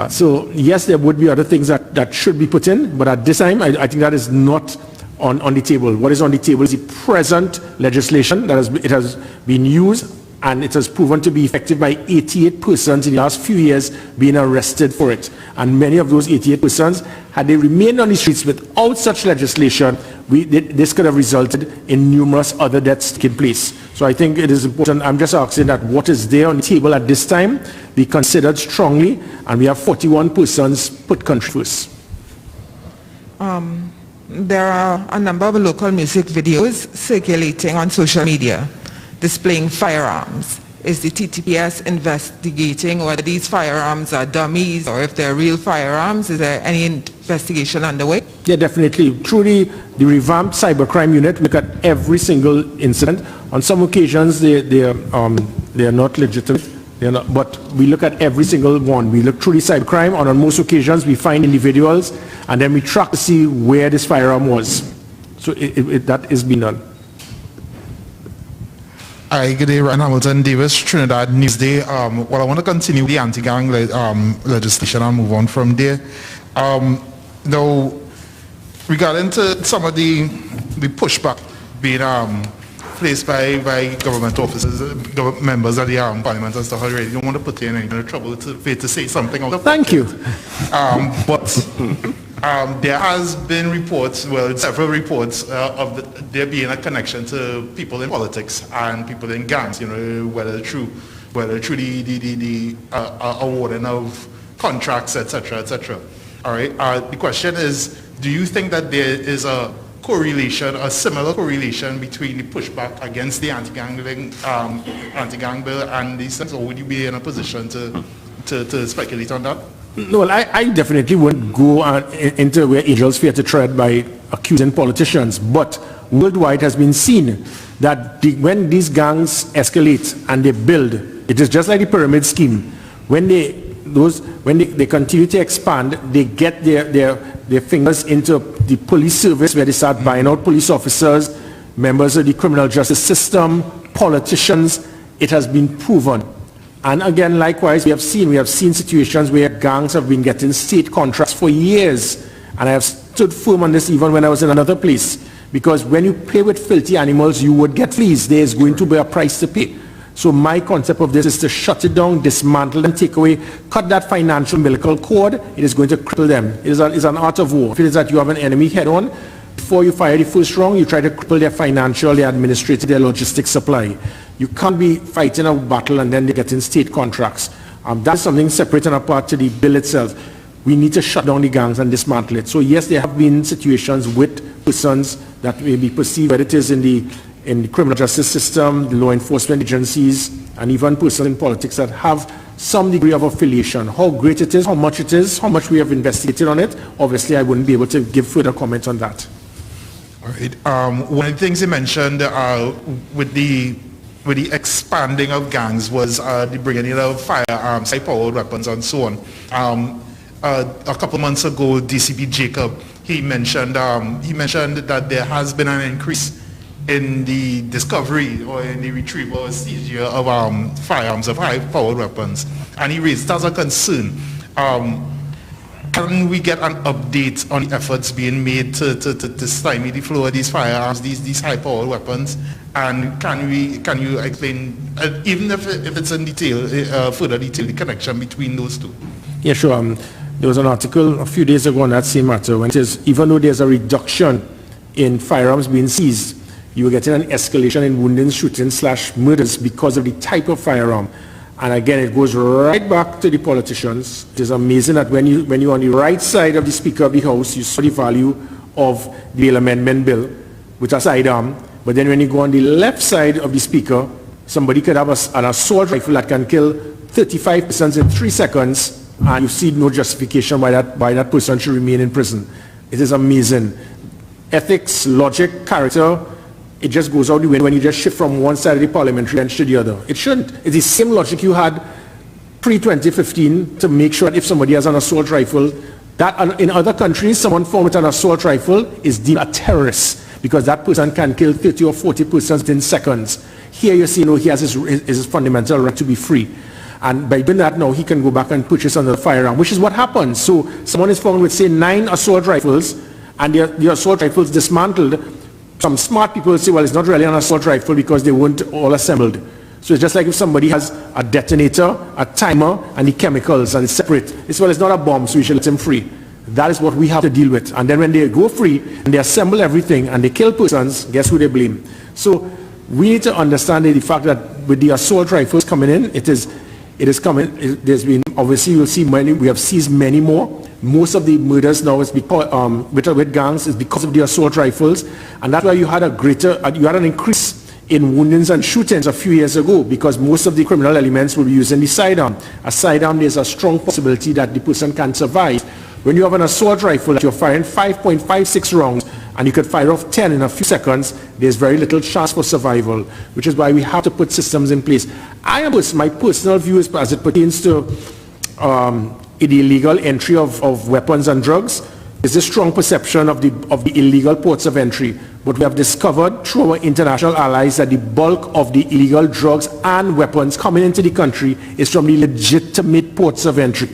So yes, there would be other things that should be put in, but at this time, I think that is not on the table. What is on the table is the present legislation that has been used, and it has proven to be effective by 88 persons in the last few years being arrested for it. And many of those 88 persons, had they remained on the streets without such legislation, this could have resulted in numerous other deaths taking place. So I think it is important. I'm just asking that what is there on the table at this time be considered strongly, and we have 41 persons put country first. There are a number of local music videos circulating on social media displaying firearms. Is the TTPS investigating whether these firearms are dummies or if they're real firearms? Is there any investigation underway? Yeah, definitely. Through the revamped cybercrime unit, we look at every single incident. On some occasions, they are not legitimate. But we look at every single one. We look through the cybercrime, and on most occasions, we find individuals, and then we track to see where this firearm was. So that is being done. Hi, good day, Ryan Hamilton Davis, Trinidad Newsday. Well, I want to continue the anti-gang legislation and move on from there. Now, regarding to some of the pushback being placed by government officers, members of the parliament and stuff already, don't want to put you in any kind of trouble to say something. Thank you. But there has been reports, well, several reports of there being a connection to people in politics and people in gangs, whether through the awarding of contracts, etc., etc. All right. The question is, do you think that there is a correlation, a similar correlation between the pushback against the anti-gang bill and these things, or would you be in a position to speculate on that? No, well, I definitely wouldn't go into where angels fear to tread by accusing politicians, but worldwide has been seen that when these gangs escalate and they build, it is just like the pyramid scheme. When they when they continue to expand, they get their fingers into the police service where they start buying out police officers, members of the criminal justice system, politicians. It has been proven. And again, likewise, we have seen situations where gangs have been getting state contracts for years. And I have stood firm on this even when I was in another place. Because when you play with filthy animals, you would get fleas. There is going to be a price to pay. So my concept of this is to shut it down, dismantle and take away, cut that financial umbilical cord. It is going to cripple them. It is an art of war. If it is that you have an enemy head on, before you fire the first round, you try to cripple their financial, their administrative, their logistic supply. You can't be fighting a battle and then they get in state contracts. That's something separate and apart to the bill itself. We need to shut down the gangs and dismantle it. So yes, there have been situations with persons that may be perceived, whether it is in the criminal justice system, the law enforcement agencies, and even persons in politics that have some degree of affiliation. How great it is, how much it is, how much we have investigated on it, obviously I wouldn't be able to give further comment on that. All right. One of the things you mentioned with the expanding of gangs was the bringing in of firearms, high-powered weapons, and so on. A couple months ago, DCP Jacob, he mentioned that there has been an increase in the discovery or in the retrieval or seizure of firearms, of high-powered weapons, and he raised that as a concern. Can we get an update on the efforts being made to stymie the flow of these firearms, these high-powered weapons? And can you explain, even if it's in detail, further detail, the connection between those two? Yeah, sure. There was an article a few days ago on that same matter when it says even though there's a reduction in firearms being seized, you were getting an escalation in woundings, shootings / murders because of the type of firearm. And again, it goes right back to the politicians. It is amazing that when you're on the right side of the Speaker of the House, you saw the value of the Bail Amendment Bill with a sidearm. But then when you go on the left side of the Speaker, somebody could have an assault rifle that can kill 35 persons in 3 seconds, and you see no justification why that person should remain in prison. It is amazing. Ethics, logic, character, it just goes out the window when you just shift from one side of the parliamentary bench to the other. It shouldn't. It's the same logic you had pre-2015 to make sure that if somebody has an assault rifle, that in other countries, someone found with an assault rifle is deemed a terrorist because that person can kill 30 or 40 persons within seconds. Here you see, he has his fundamental right to be free. And by doing that now, he can go back and purchase another firearm, which is what happens. So someone is found with, say, 9 assault rifles, and the assault rifles dismantled. Some smart people say, well, it's not really an assault rifle because they weren't all assembled. So it's just like if somebody has a detonator, a timer, and the chemicals, and it's separate. It's, well, it's not a bomb, so we should let them free. That is what we have to deal with. And then when they go free, and they assemble everything, and they kill persons, guess who they blame? So we need to understand the fact that with the assault rifles coming in, it is coming. There's been, obviously, you'll see many. We have seized many more. Most of the murders now is because, with gangs is because of the assault rifles, and that's why you had an increase in woundings and shootings a few years ago because most of the criminal elements will be using the sidearm. A sidearm, there's a strong possibility that the person can survive. When you have an assault rifle that you're firing 5.56 rounds and you could fire off 10 in a few seconds, there's very little chance for survival, which is why we have to put systems in place. My personal view is, as it pertains to the illegal entry of weapons and drugs, is a strong perception of the illegal ports of entry. But we have discovered through our international allies that the bulk of the illegal drugs and weapons coming into the country is from the legitimate ports of entry.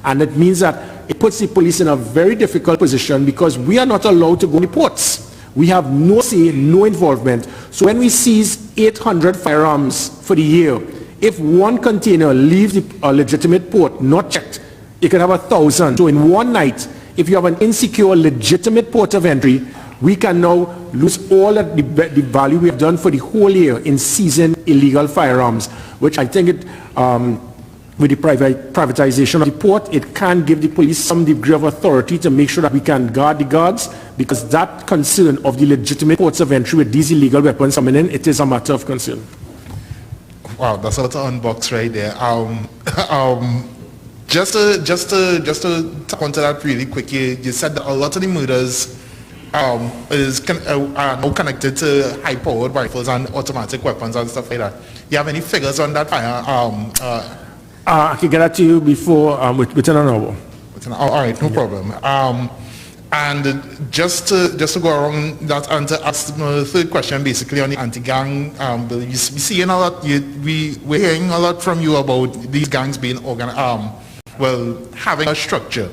And it means that it puts the police in a very difficult position because we are not allowed to go to ports. We have no say, no involvement. So when we seize 800 firearms for the year, if one container leaves a legitimate port not checked, it can have 1,000. So in one night, if you have an insecure, legitimate port of entry, we can now lose all of the value we have done for the whole year in seizing illegal firearms, which I think with the privatization of the port, it can give the police some degree of authority to make sure that we can guard the guards, because that concern of the legitimate ports of entry with these illegal weapons coming in, it is a matter of concern. Wow, that's a lot to unbox right there. Just to tap onto that really quick, you said that a lot of the murders are now connected to high-powered rifles and automatic weapons and stuff like that. You have any figures on that? I can get that to you before, within an hour. All right, no problem. And just to go around that and to ask the third question, basically on the anti-gang bill, we're seeing a lot. We're hearing a lot from you about these gangs being having a structure.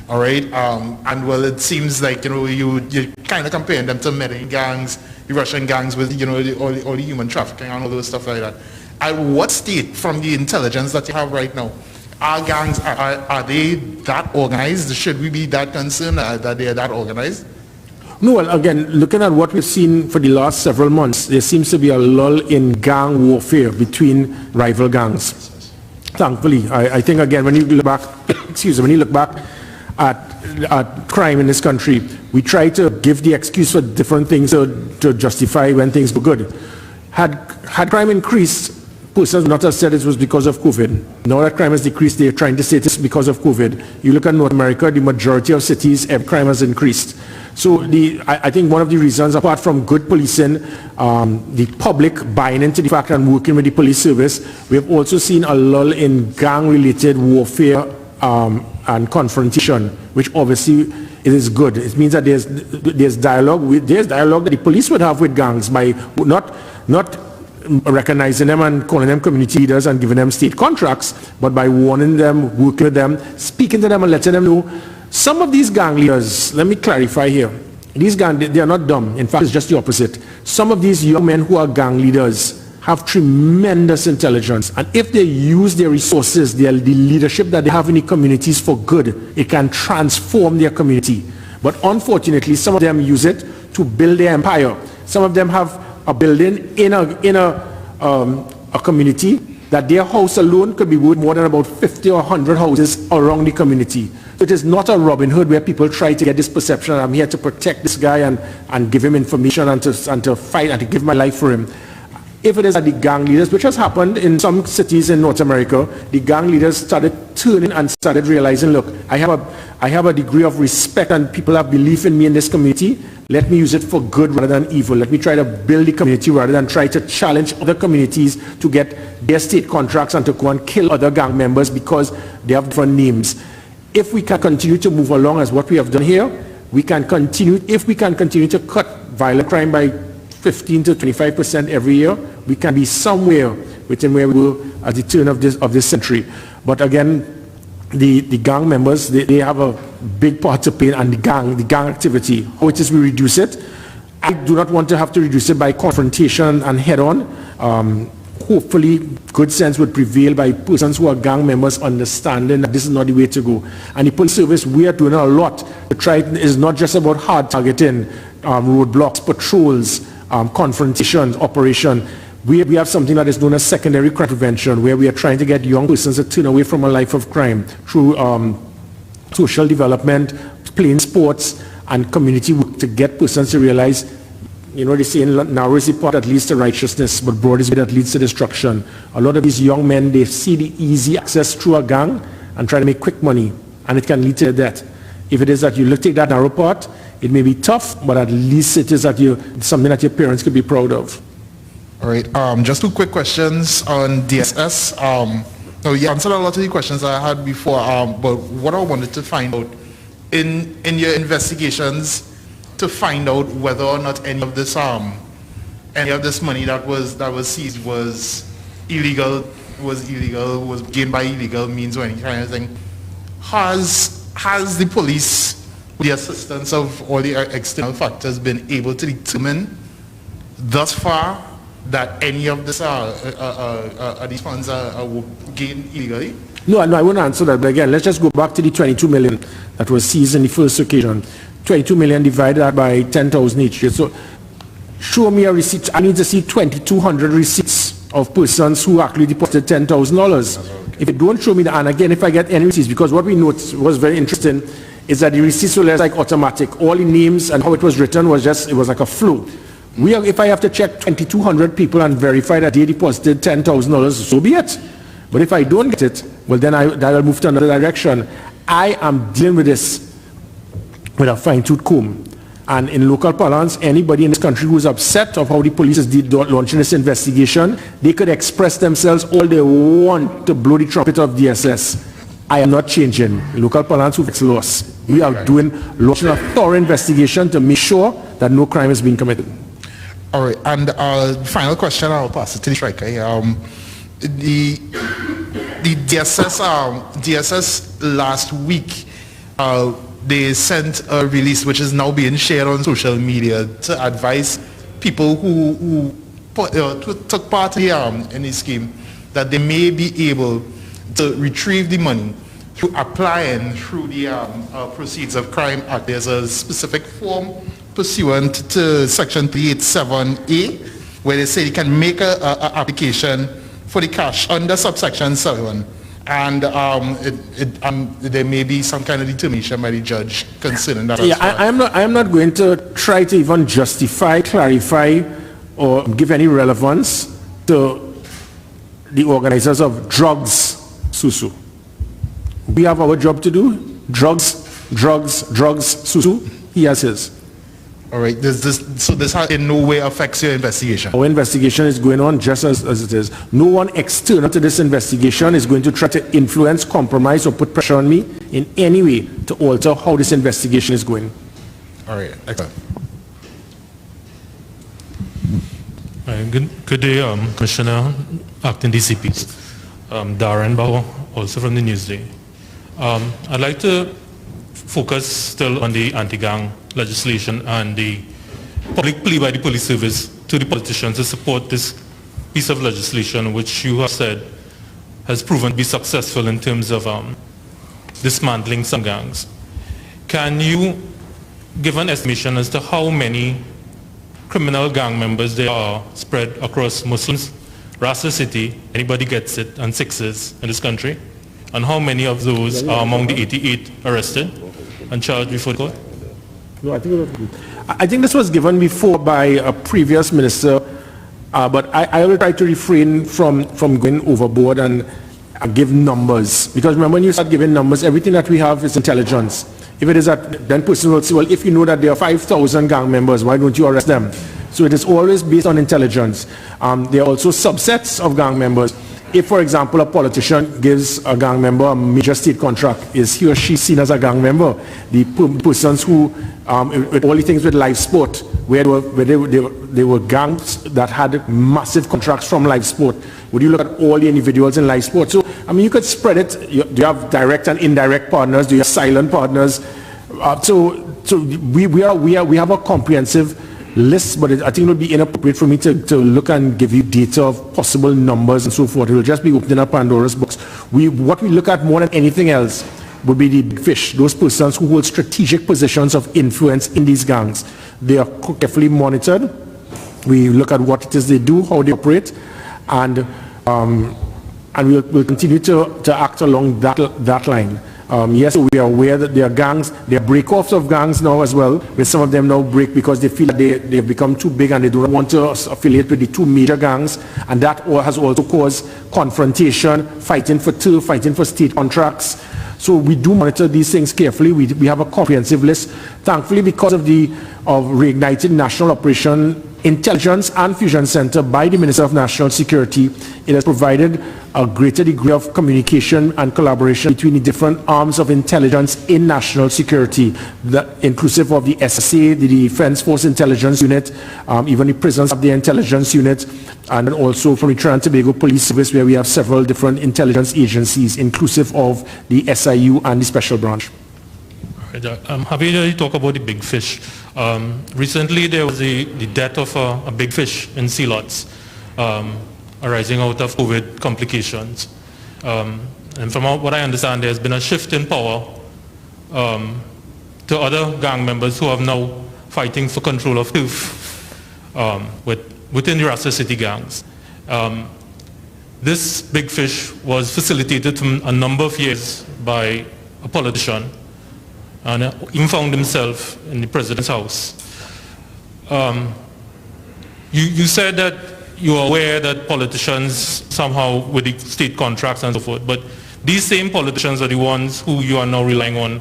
All right, and well, it seems like you kind of comparing them to Medellin gangs, the Russian gangs with all the human trafficking and all those stuff like that. At what state, from the intelligence that you have right now, are gangs, are they that organized? Should we be that concerned that they are that organized? No, well, again, looking at what we've seen for the last several months, there seems to be a lull in gang warfare between rival gangs. Thankfully, I think, again, when you look back, when you look back at crime in this country, we try to give the excuse for different things to justify when things were good. Had crime increased, persons not have said it was because of COVID. Now that crime has decreased, they're trying to say it's because of COVID. You look at North America, the majority of cities, crime has increased. So I think one of the reasons, apart from good policing, the public buying into the fact and working with the police service, we have also seen a lull in gang-related warfare and confrontation, which obviously it is good. It means that there's dialogue. There's dialogue that the police would have with gangs by not recognizing them and calling them community leaders and giving them state contracts, but by warning them, working with them, speaking to them and letting them know. Some of these gang leaders, let me clarify here, these gang, they are not dumb. In fact, it's just the opposite. Some of these young men who are gang leaders have tremendous intelligence, and if they use their resources, the leadership that they have in the communities for good, it can transform their community. But unfortunately, some of them use it to build their empire. Some of them have a building in a community that their house alone could be worth more than about 50 or 100 houses around the community. So it is not a Robin Hood where people try to get this perception, I'm here to protect this guy and give him information and to fight and to give my life for him. If it is that the gang leaders, which has happened in some cities in North America, the gang leaders started turning and started realizing, look, I have a degree of respect and people have belief in me in this community. Let me use it for good rather than evil. Let me try to build the community rather than try to challenge other communities to get their state contracts and to go and kill other gang members because they have different names. If we can continue to move along as what we have done here, we can continue to cut violent crime by 15 to 25% every year, we can be somewhere within where we were at the turn of this century. But again, the gang members, they have a big part to play in the gang activity. How it is we reduce it? I do not want to have to reduce it by confrontation and head-on. Hopefully, good sense would prevail by persons who are gang members understanding that this is not the way to go. And the police service, we are doing a lot to try. It's not just about hard targeting, roadblocks, patrols, confrontations, operation. We have something that is known as secondary crime prevention, where we are trying to get young persons to turn away from a life of crime through social development, playing sports, and community work to get persons to realize, they say narrow is the path that leads to righteousness, but broad is the way that leads to destruction. A lot of these young men, they see the easy access through a gang and try to make quick money, and it can lead to death. If it is that you take that narrow path, it may be tough, but at least it is that something that your parents could be proud of. All right, just two quick questions on DSS. Now you answered a lot of the questions I had before, but what I wanted to find out in your investigations to find out whether or not any of this money that was seized was illegal, was gained by illegal means or any kind of thing. Has the police, with the assistance of all the external factors, been able to determine thus far that any of this these funds are gained illegally? No, I won't answer that. But again, let's just go back to the 22 million that was seized in the first occasion. 22 million divided by 10,000 each year. So show me a receipt. I need to see 2,200 receipts of persons who actually deposited $10,000. If you don't show me that, and again, if I get any receipts, because what we noticed was very interesting, is that the receipts were like automatic. All the names and how it was written was like a flow. If I have to check 2,200 people and verify that they deposited $10,000, so be it. But if I don't get it, well, then I'll move to another direction. I am dealing with this with a fine-tooth comb. And in local parlance, anybody in this country who's upset of how the police is launching this investigation, they could express themselves all they want to blow the trumpet of DSS. I am not changing. Local parlance who makes laws. We are launching a thorough investigation to make sure that no crime is being committed. All right, and final question, I'll pass it to the striker. The DSS last week, they sent a release which is now being shared on social media to advise people who took part in the scheme that they may be able to retrieve the money through applying through the Proceeds of Crime Act. There's a specific form pursuant to Section 387A where they say you can make an application for the cash under subsection 7. And there may be some kind of determination by the judge concerning that. Yeah, I am not going to try to even justify, clarify, or give any relevance to the organizers of drugs, Susu. We have our job to do. Drugs, Susu. He has his. All right. So this in no way affects your investigation? Our investigation is going on just as it is. No one external to this investigation is going to try to influence, compromise, or put pressure on me in any way to alter how this investigation is going. All right. Excellent. Good day, Commissioner, Acting DCP. Darren Bauer, also from the Newsday. I'd like to focus still on the anti-gang legislation and the public plea by the police service to the politicians to support this piece of legislation, which you have said has proven to be successful in terms of dismantling some gangs. Can you give an estimation as to how many criminal gang members there are spread across Muslims, Rasta City, anybody gets it, and Sixers in this country? And how many of those are among the 88 arrested and charged before the court? No, I think this was given before by a previous minister, but I will try to refrain from going overboard and give numbers. Because remember, when you start giving numbers, everything that we have is intelligence. If it is that, then person will say, well, if you know that there are 5,000 gang members, why don't you arrest them? So it is always based on intelligence. There are also subsets of gang members. If, for example, a politician gives a gang member a major state contract, is he or she seen as a gang member? The persons who, with all the things with live sport, where they were gangs that had massive contracts from live sport. Would you look at all the individuals in live sport? So, I mean, you could spread it. Do you have direct and indirect partners? Do you have silent partners? So we have a comprehensive list, but I think it would be inappropriate for me to look and give you data of possible numbers and so forth. It will just be opening up Pandora's box. What we look at more than anything else would be the big fish, those persons who hold strategic positions of influence in these gangs. They are carefully monitored. We look at what it is they do, how they operate, and we'll continue to act along that line. Yes, we are aware that there are gangs, there are break-offs of gangs now as well, where some of them now break because they feel that they've become too big and they don't want to affiliate with the two major gangs, and that has also caused confrontation, fighting for turf, fighting for state contracts. So we do monitor these things carefully. We have a comprehensive list. Thankfully, because of the reignited National Operation Intelligence and Fusion Center by the Minister of National Security, it has provided a greater degree of communication and collaboration between the different arms of intelligence in national security, inclusive of the SSA, the Defense Force Intelligence Unit, even the prisons have their intelligence unit, and also from the Trinidad and Tobago Police Service, where we have several different intelligence agencies, inclusive of the SIU and the Special Branch. Have you already talked about the big fish? Recently there was the death of a big fish in sea lots arising out of COVID complications. And from what I understand, there's been a shift in power to other gang members who are now fighting for control of turf within the Rasta City gangs. This big fish was facilitated from a number of years by a politician, and even found himself in the president's house. You said that you are aware that politicians somehow with the state contracts and so forth, but these same politicians are the ones who you are now relying on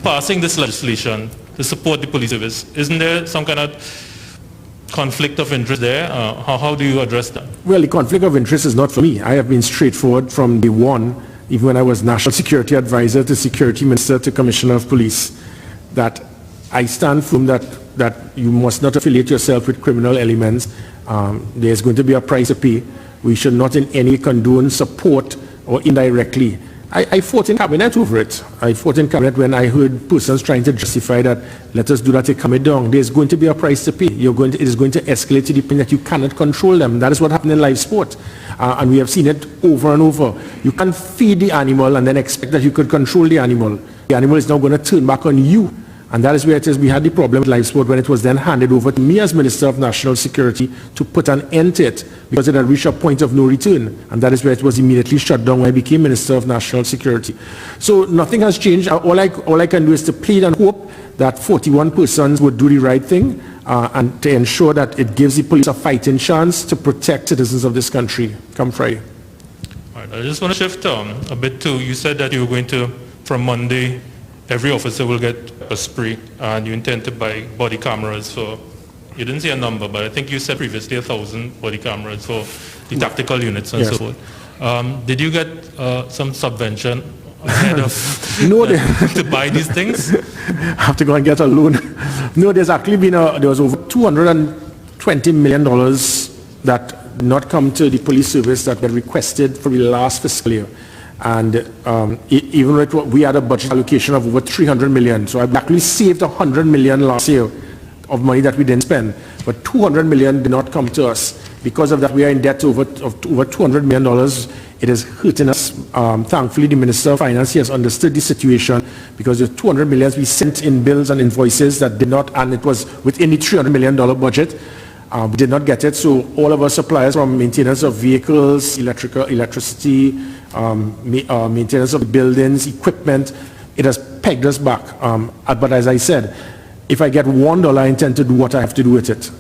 passing this legislation to support the police service. Isn't there some kind of conflict of interest there? How do you address that? Well, the conflict of interest is not for me. I have been straightforward from day one, even when I was National Security Advisor to Security Minister to Commissioner of Police, that I stand firm that you must not affiliate yourself with criminal elements. There's going to be a price to pay. We should not in any condone, support, or indirectly. I fought in cabinet over it. I fought in cabinet when I heard persons trying to justify that, let us do that to calm it down. There's going to be a price to pay. It is going to escalate to the point that you cannot control them. That is what happened in live sport. And we have seen it over and over. You can't feed the animal and then expect that you could control the animal. The animal is now going to turn back on you. And that is where it is. We had the problem with live sport when it was then handed over to me as Minister of National Security to put an end to it because it had reached a point of no return. And that is where it was immediately shut down when I became Minister of National Security. So nothing has changed. All I can do is to plead and hope that 41 persons would do the right thing and to ensure that it gives the police a fighting chance to protect citizens of this country come Friday. All right, I just want to shift a bit too. You said that you were going to, from Monday, every officer will get a spray, and you intend to buy body cameras for, you didn't say a number, but I think you said previously 1,000 body cameras for the tactical units and so forth. Did you get some subvention ahead of no, to buy these things? I have to go and get a loan. No, there's actually been there was over $220 million that did not come to the police service that were requested for the last fiscal year. And even with we had a budget allocation of over 300 million. So I've actually saved 100 million last year of money that we didn't spend. But 200 million did not come to us. Because of that, we are in debt to over $200 million. It is hurting us. Thankfully, the Minister of Finance has understood the situation because the 200 million we sent in bills and invoices that did not, and it was within the $300 million budget. We did not get it, so all of our suppliers from maintenance of vehicles, electricity, maintenance of buildings, equipment, it has pegged us back. But as I said, if I get $1, I intend to do what I have to do with it,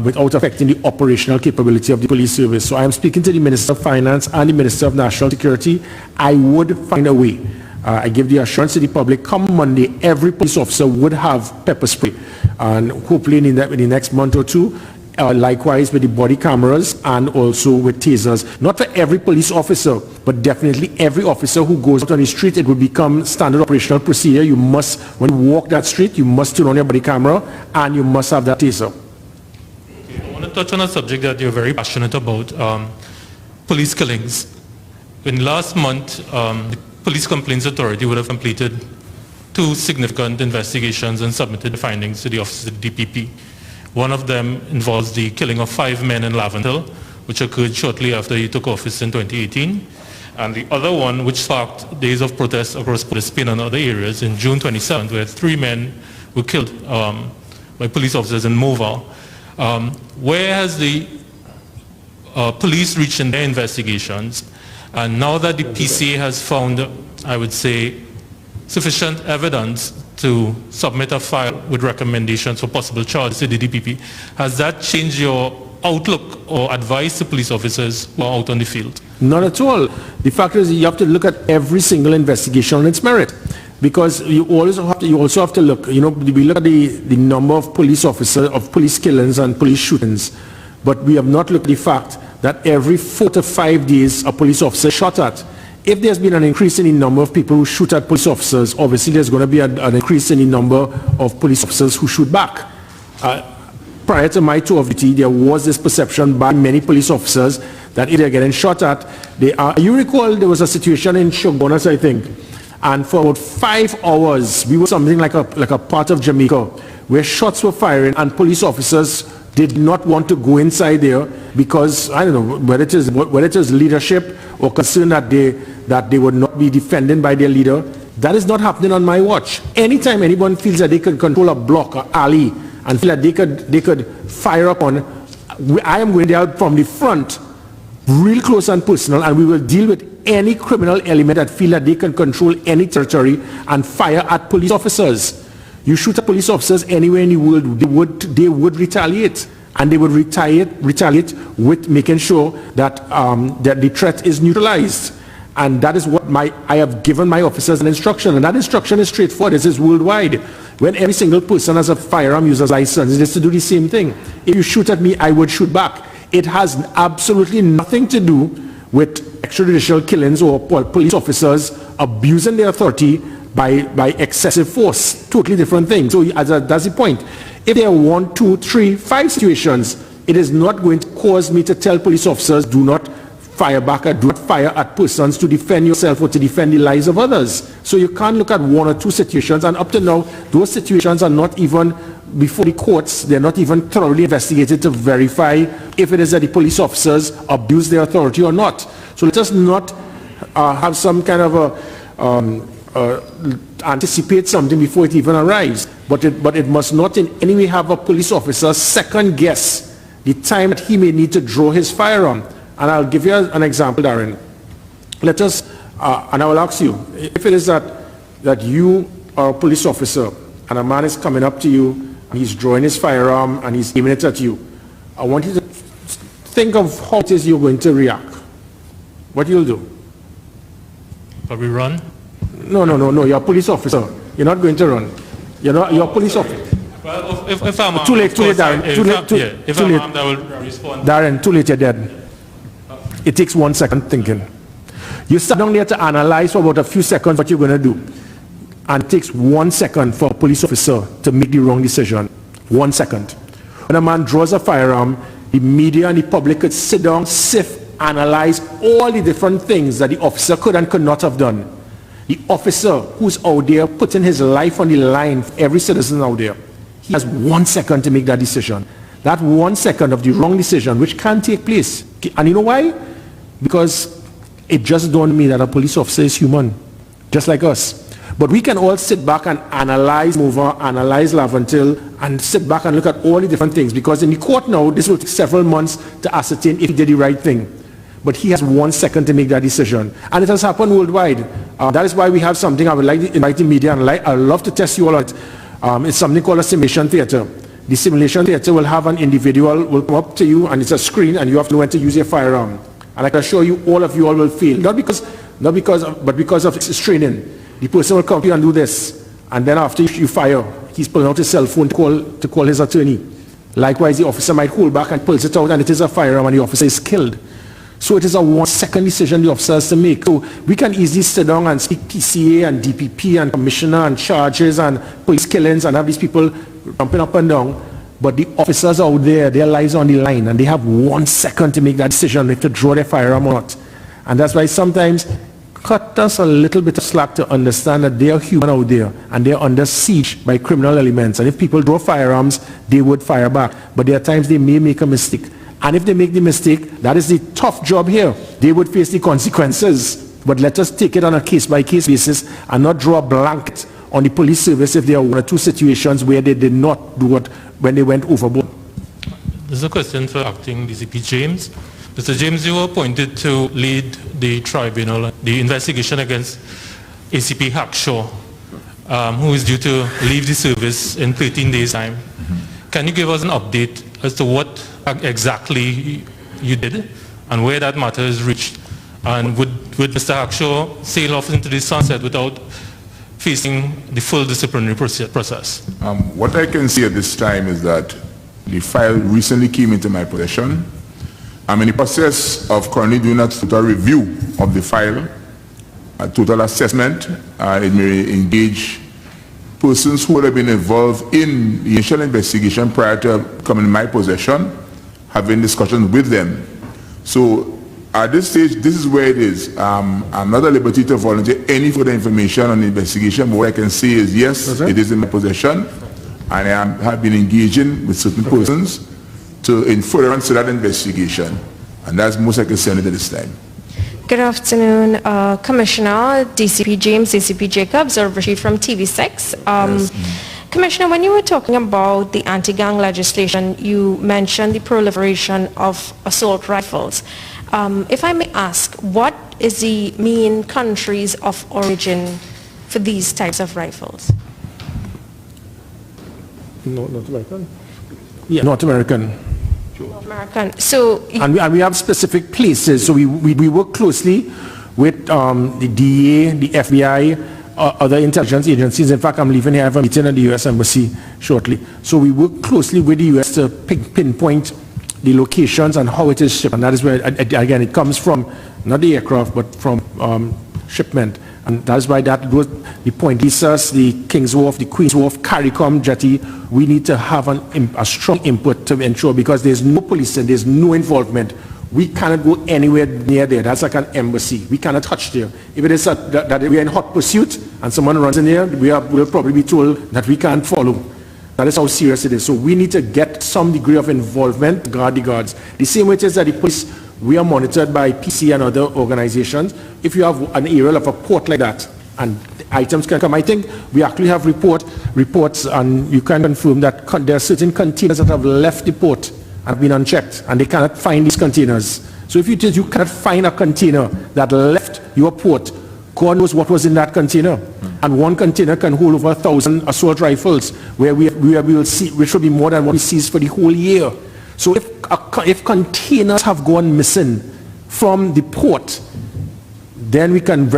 without affecting the operational capability of the police service. So I am speaking to the Minister of Finance and the Minister of National Security. I would find a way. I give the assurance to the public, come Monday, every police officer would have pepper spray. And hopefully in the next month or two, likewise with the body cameras and also with tasers. Not for every police officer, but definitely every officer who goes out on the street, it will become standard operational procedure. You must, when you walk that street, you must turn on your body camera and you must have that taser. I want to touch on a subject that you're very passionate about, police killings. In last month, the Police Complaints Authority would have completed 2 significant investigations and submitted the findings to the Office of the DPP. One of them involves the killing of 5 men in Laventille, which occurred shortly after he took office in 2018. And the other one, which sparked days of protests across Spain and other areas in June 27th, where 3 men were killed by police officers in Mova. Where has the police reached in their investigations? And now that the PCA has found, I would say, sufficient evidence to submit a file with recommendations for possible charges to the DPP, has that changed your outlook or advice to police officers who are out on the field? Not at all. The fact is you have to look at every single investigation on its merit. Because you also have to look, we look at the number of police officers, of police killings and police shootings, but we have not looked at the fact that every 4 to 5 days a police officer is shot at. If there's been an increase in the number of people who shoot at police officers, obviously there's going to be an increase in the number of police officers who shoot back. Prior to my tour of duty, there was this perception by many police officers that if they're getting shot at, they are. You recall there was a situation in Shogunas, I think, and for about 5 hours, we were something like a part of Jamaica, where shots were firing and police officers did not want to go inside there because, I don't know, whether it is leadership or concern that they would not be defended by their leader. That is not happening on my watch. Anytime anyone feels that they can control a block or alley and feel that they could fire up on, I am going there from the front, real close and personal, and we will deal with any criminal element that feel that they can control any territory and fire at police officers. You shoot at police officers anywhere in the world, they would retaliate. And they would retaliate with making sure that, that the threat is neutralized. And that is what I have given my officers an instruction. And that instruction is straightforward. This is worldwide. When every single person has a firearm user's license, it is to do the same thing. If you shoot at me, I would shoot back. It has absolutely nothing to do with extrajudicial killings or police officers abusing their authority by excessive force. Totally different thing. So that's the point. If there are 1, 2, 3, 5 situations, it is not going to cause me to tell police officers, do not fire back, or do not fire at persons to defend yourself or to defend the lives of others. So you can't look at 1 or 2 situations, and up to now, those situations are not even before the courts. They're not even thoroughly investigated to verify if it is that the police officers abuse their authority or not. So let us not have some kind of anticipate something before it even arrives. But it must not in any way have a police officer second guess the time that he may need to draw his firearm. And I'll give you an example, Darren. Let us, and I will ask you, if it is that you are a police officer and a man is coming up to you, and he's drawing his firearm and he's aiming it at you, I want you to think of how it is you're going to react. What you'll do? Probably run. No, you're a police officer. You're not going to run. You're a police officer. Well, if I'm armed, too late, Darren. If I'm armed, I will respond. Darren, too late, you're dead. It takes 1 second thinking. You sit down there to analyze for about a few seconds what you're going to do. And it takes 1 second for a police officer to make the wrong decision. 1 second. When a man draws a firearm, the media and the public could sit down, sift, analyze all the different things that the officer could and could not have done. The officer who's out there putting his life on the line for every citizen out there, he has 1 second to make that decision. That 1 second of the wrong decision, which can take place. And you know why? Because it just dawned on me that a police officer is human, just like us. But we can all sit back and analyze Mover, analyze Laventil, and sit back and look at all the different things. Because in the court now, this will take several months to ascertain if he did the right thing. But he has 1 second to make that decision. And it has happened worldwide. That is why we have something I would like to invite the media, and I'd love to test you all on it. It's something called a simulation theater. The simulation theater will have an individual will come up to you, and it's a screen, and you have to know when to use your firearm. And I can assure you, all of you all will fail. But because of training. The person will come to you and do this, and then after you fire, he's pulling out his cell phone to call his attorney. Likewise, the officer might hold back and pulls it out, and it is a firearm, and the officer is killed. So it is a 1 second decision the officer has to make. So we can easily sit down and speak PCA and DPP and commissioner and charges and police killings and have these people jumping up and down. But the officers out there, their lives are on the line, and they have 1 second to make that decision if to draw their firearm or not. And that's why sometimes cut us a little bit of slack to understand that they are human out there, and they are under siege by criminal elements. And if people draw firearms, they would fire back. But there are times they may make a mistake. And if they make the mistake, that is the tough job here. They would face the consequences. But let us take it on a case-by-case basis and not draw a blanket on the police service if there are 1 or 2 situations where they did not do it when they went overboard. This is a question for Acting DCP James. Mr. James, you were appointed to lead the tribunal, the investigation against ACP Hackshaw, who is due to leave the service in 13 days' time. Can you give us an update as to what exactly you did and where that matter is reached? And would Mr. Hackshaw sail off into the sunset without facing the full disciplinary process? What I can say at this time is that the file recently came into my possession. I'm in the process of currently doing a total review of the file, a total assessment. It may engage persons who would have been involved in the initial investigation prior to coming in my possession, having discussions with them. So at this stage, this is where it is. I'm not at liberty to volunteer any further information on the investigation, but what I can say is yes, it is in my possession, and I have been engaging with certain persons in furtherance to that investigation. And that's most I can say on it at this time. Good afternoon, Commissioner, DCP James, DCP Jacobs, or Rashid from TV6. Yes. Commissioner, when you were talking about the anti-gang legislation, you mentioned the proliferation of assault rifles. If I may ask, what is the main countries of origin for these types of rifles? North American? Yeah, North American. North American. So, and we have specific places. So we work closely with the DEA, the FBI, other intelligence agencies. In fact, I'm leaving here. I have a meeting at the U.S. Embassy shortly. So we work closely with the U.S. to pinpoint the locations and how it is shipped. And that is where, again, it comes from, not the aircraft, but from shipment. And that's why that goes, the Point Lisas, the King's Wharf, the Queen's Wharf, CARICOM jetty, we need to have a strong input to ensure, because there's no police and there's no involvement. We cannot go anywhere near there. That's like an embassy. We cannot touch there. If it is that we are in hot pursuit and someone runs in there, we'll probably be told that we can't follow. That is how serious it is. So we need to get some degree of involvement, guard the guards. The same way it is that the police, we are monitored by PC and other organizations. If you have an area of a port like that, and items can come, I think we actually have reports, and you can confirm that there are certain containers that have left the port and have been unchecked, and they cannot find these containers. So if you cannot find a container that left your port, God knows what was in that container. And one container can hold over 1,000 assault rifles, where we will see, which will be more than what we seize for the whole year. So if containers have gone missing from the port, then we can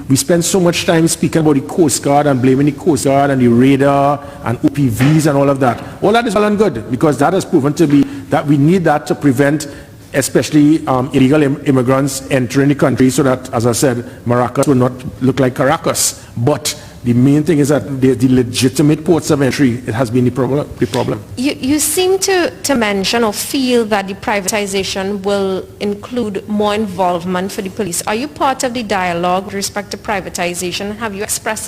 we spend so much time speaking about the Coast Guard and blaming the Coast Guard and the radar and OPVs and all of that. All that is well and good, because that has proven to be that we need that to prevent especially illegal immigrants entering the country, so that, as I said, Maracas will not look like Caracas. But the main thing is that the legitimate ports of entry, it has been the problem. You seem to mention or feel that the privatization will include more involvement for the police. Are you part of the dialogue with respect to privatization? Have you expressed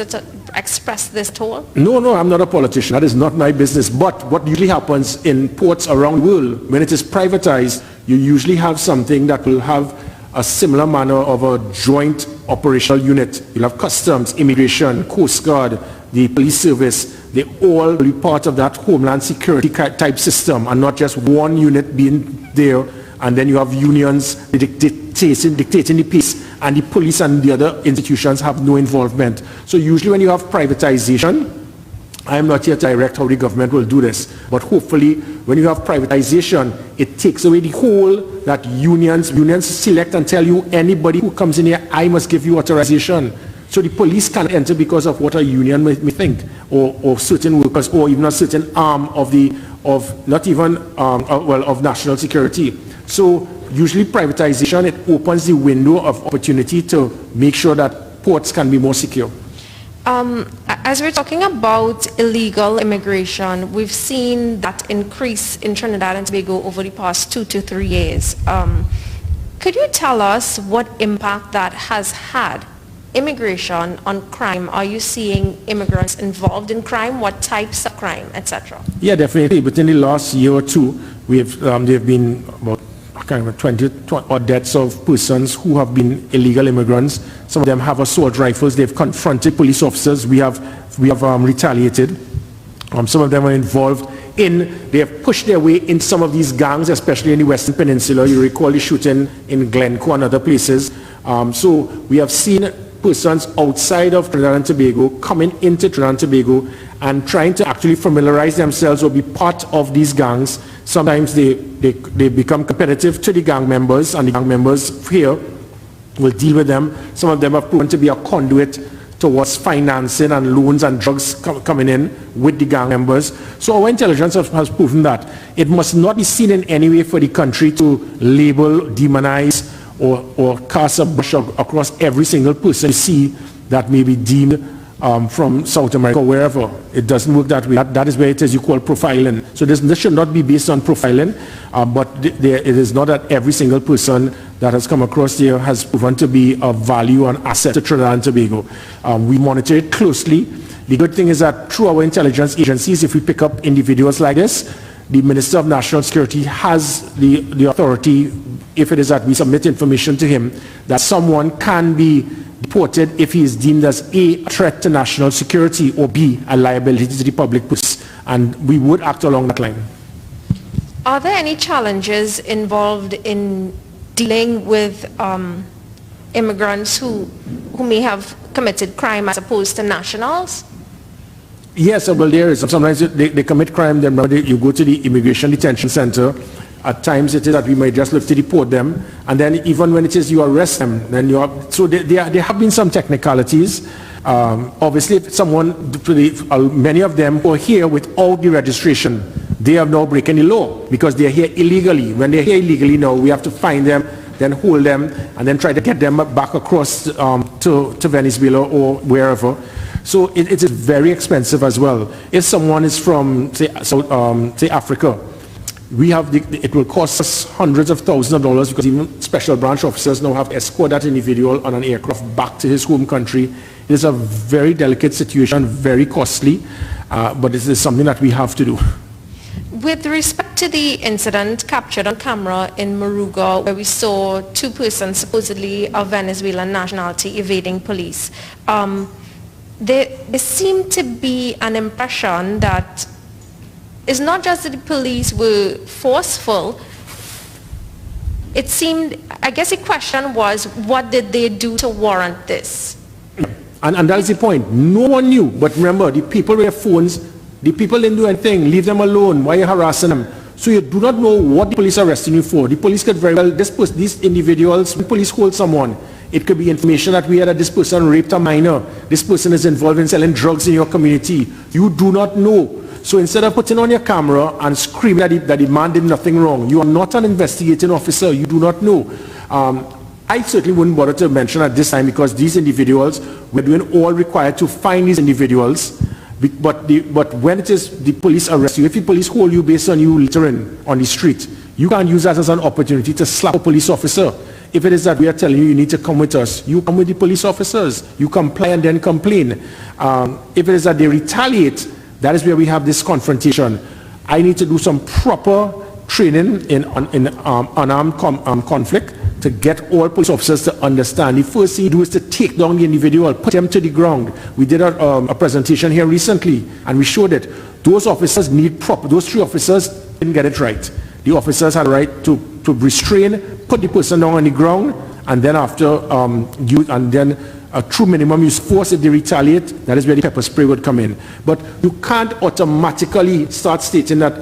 this at all? No, I'm not a politician. That is not my business. But what usually happens in ports around the world, when it is privatized, you usually have something that will have a similar manner of a joint operational unit. You'll have customs, immigration, Coast Guard, the police service. They all will be part of that homeland security type system, and not just one unit being there, and then you have unions dictating the pace, and the police and the other institutions have no involvement. So usually when you have privatization, I am not here to direct how the government will do this, but hopefully when you have privatization, it takes away the whole that unions select and tell you, anybody who comes in here, I must give you authorization. So the police can enter because of what a union may think, or certain workers, or even a certain arm of national security. So usually privatization, it opens the window of opportunity to make sure that ports can be more secure. As we're talking about illegal immigration, we've seen that increase in Trinidad and Tobago over the past 2 to 3 years. Could you tell us what impact that has had, immigration, on crime? Are you seeing immigrants involved in crime? What types of crime, etc.? Yeah, definitely. Within the last year or two, there have been about 20 odd deaths of persons who have been illegal immigrants. Some of them have assault rifles. They've confronted police officers. We have retaliated. Some of them are involved they have pushed their way in some of these gangs, especially in the Western Peninsula. You recall the shooting in Glencoe and other places. So we have seen persons outside of Trinidad and Tobago coming into Trinidad and Tobago and trying to actually familiarize themselves or be part of these gangs. Sometimes they become competitive to the gang members, and the gang members here will deal with them. Some of them have proven to be a conduit towards financing and loans and drugs coming in with the gang members. So our intelligence has proven that it must not be seen in any way for the country to label, demonize, or cast a brush across every single person you see that may be deemed from South America or wherever. It doesn't work that way. That is where it is you call profiling. So this should not be based on profiling, but it is not that every single person that has come across here has proven to be of value and asset to Trinidad and Tobago. We monitor it closely. The good thing is that through our intelligence agencies, if we pick up individuals like this, the Minister of National Security has the authority, if it is that we submit information to him, that someone can be deported if he is deemed as A, a threat to national security, or B, a liability to the public purse. And we would act along that line. Are there any challenges involved in dealing with immigrants who may have committed crime as opposed to nationals? Yes, well, there is. Sometimes they commit crime, then you go to the immigration detention center. At times it is that we might just look to deport them, and then even when it is you arrest them, then so there have been some technicalities, Obviously, if someone, many of them who are here without the registration, they have now broken the law because they are here illegally. When they're here illegally now, we have to find them, then hold them, and then try to get them back across to Venezuela or wherever. So it is very expensive as well. If someone is from, say Africa, it will cost us hundreds of thousands of dollars because even special branch officers now have to escort that individual on an aircraft back to his home country. It is a very delicate situation, very costly, but this is something that we have to do. With respect to the incident captured on camera in Moruga, where we saw two persons supposedly of Venezuelan nationality evading police, there seemed to be an impression that it's not just that the police were forceful. It seemed, I guess the question was, what did they do to warrant this? And that's the point. No one knew. But remember, the people with their phones, the people didn't do anything. Leave them alone. Why are you harassing them? So you do not know what the police are arresting you for. The police could very well, these individuals, when police hold someone, it could be information that we had that this person raped a minor. This person is involved in selling drugs in your community. You do not know. So instead of putting on your camera and screaming that the man did nothing wrong, you are not an investigating officer. You do not know. I certainly wouldn't bother to mention at this time because these individuals, we're doing all required to find these individuals. But when it is the police arrest you, if the police hold you based on you littering on the street, you can't use that as an opportunity to slap a police officer. If it is that we are telling you you need to come with us, you come with the police officers. You comply and then complain. If it is that they retaliate, that is where we have this confrontation. I need to do some proper training in unarmed conflict to get all police officers to understand. The first thing you do is to take down the individual, put them to the ground. We did a presentation here recently, and we showed it. Those officers need proper, those three officers didn't get it right. The officers had a right to restrain, put the person down on the ground, and then after, through minimum use force, if they retaliate, that is where the pepper spray would come in. But you can't automatically start stating that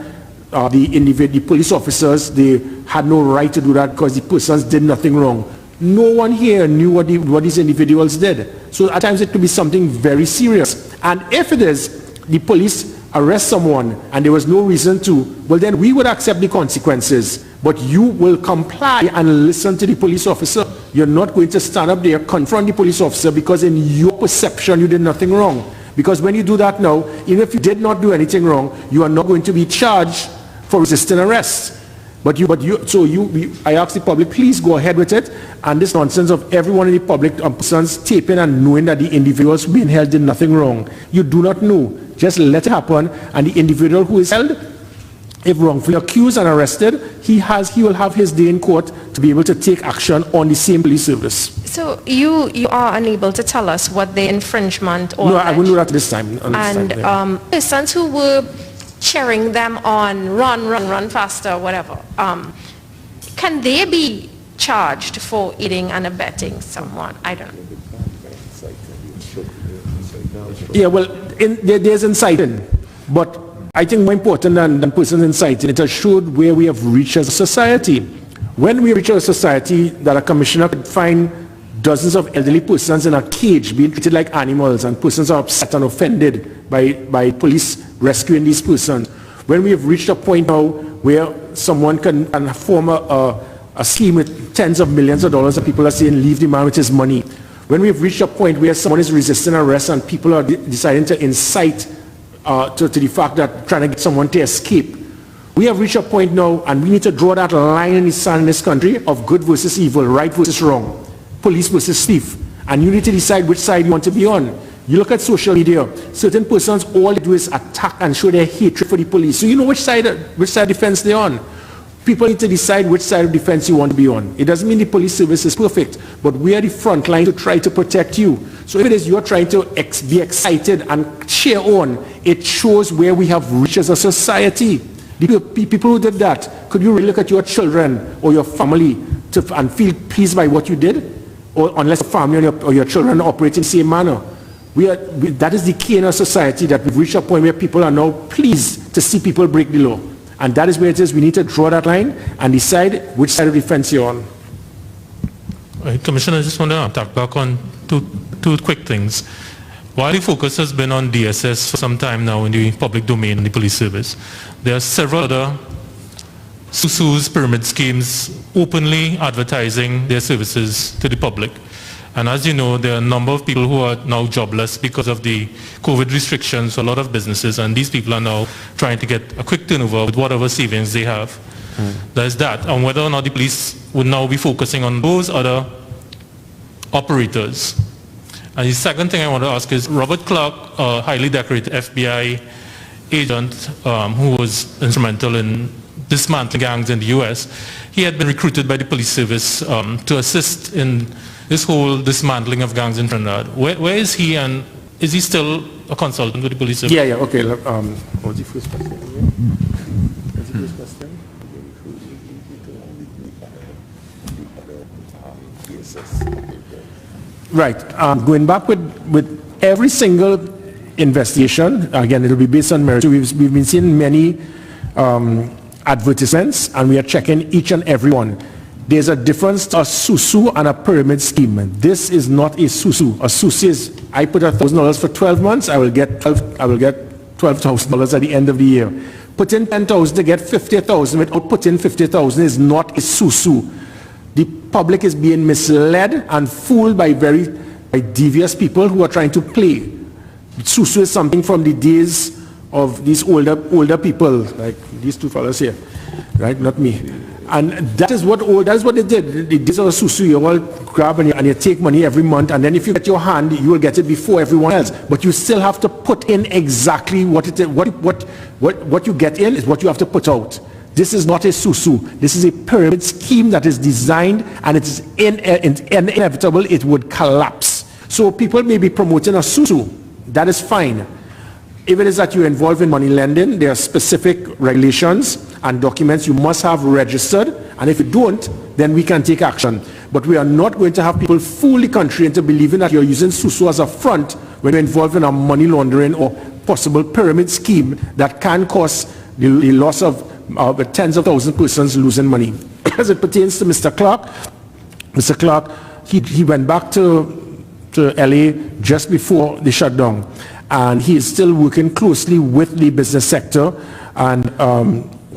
the police officers, they had no right to do that because the persons did nothing wrong. No one here knew what these individuals did. So at times it could be something very serious. And if it is, the police arrest someone and there was no reason to, well then we would accept the consequences. But you will comply and listen to the police officer. You're not going to stand up there, confront the police officer because in your perception you did nothing wrong. Because when you do that now, even if you did not do anything wrong, you are not going to be charged for resisting arrest. I ask the public, please go ahead with it. And this nonsense of everyone in the public, persons taping and knowing that the individuals being held did nothing wrong. You do not know. Just let it happen. And the individual who is held, if wrongfully accused and arrested, he will have his day in court to be able to take action on the same police service. So you are unable to tell us what the infringement or... No, I wouldn't do that this time. Persons who were cheering them on, run faster, whatever, can they be charged for aiding and abetting someone? I don't know. Yeah, well, there's inciting, but I think more important than persons inciting, it has showed where we have reached as a society. When we reach a society that a commissioner could find dozens of elderly persons in a cage being treated like animals and persons are upset and offended by police rescuing these persons. When we have reached a point now where someone can form a scheme with tens of millions of dollars and people are saying leave the man with his money. When we have reached a point where someone is resisting arrest and people are deciding to incite to the fact that trying to get someone to escape. We have reached a point now and we need to draw that line in the sand in this country of good versus evil, right versus wrong, police versus thief. And you need to decide which side you want to be on. You look at social media, certain persons, all they do is attack and show their hatred for the police. So you know which side of defense they're on. People need to decide which side of defense you want to be on. It doesn't mean the police service is perfect, but we are the front line to try to protect you. So if it is you're trying to be excited and cheer on, it shows where we have reached as a society. The people who did that, could you really look at your children or your family and feel pleased by what you did? Or unless the family or your children operate in the same manner. That is the key in our society, that we've reached a point where people are now pleased to see people break the law. And that is where it is. We need to draw that line and decide which side of defense you're on. Commissioner, I just want to tap back on two quick things. While the focus has been on DSS for some time now in the public domain in the police service, there are several other SUSU's pyramid schemes openly advertising their services to the public. And as you know, there are a number of people who are now jobless because of the COVID restrictions for a lot of businesses, and these people are now trying to get a quick turnover with whatever savings they have. There's that, and whether or not the police would now be focusing on those other operators. And the second thing I want to ask is, Robert Clark, a highly decorated FBI agent who was instrumental in dismantling gangs in the US, he had been recruited by the police service to assist in this whole dismantling of gangs in Trinidad. Where is he, and is he still a consultant with the police service? Yeah, okay. What's the first question? What's the first question? Right. Going back with every single investigation, again, it'll be based on merit. So we've been seeing many advertisements, and we are checking each and every one. There's a difference to a SUSU and a pyramid scheme. This is not a SUSU. A SUSU is, I put $1,000 for 12 months, I will get $12,000 at the end of the year. Put in 10,000 to get 50,000 without putting 50,000 is not a SUSU. The public is being misled and fooled by devious people who are trying to play. SUSU is something from the days of these older people, like these two fellows here, right? Not me. And that is what they did. The days of SUSU, you all grab and you take money every month, and then if you get your hand, you will get it before everyone else. But you still have to put in exactly what it is. What you get in is what you have to put out. This is not a SUSU. This is a pyramid scheme that is designed, and it is inevitable it would collapse. So people may be promoting a SUSU. That is fine. If it is that you're involved in money lending, there are specific regulations and documents you must have registered, and if you don't, then we can take action. But we are not going to have people fool the country into believing that you're using SUSU as a front when you're involved in a money laundering or possible pyramid scheme that can cause the loss of tens of thousands of persons losing money. As it pertains to Mr. Clark, he went back to LA just before the shutdown, and he is still working closely with the business sector, and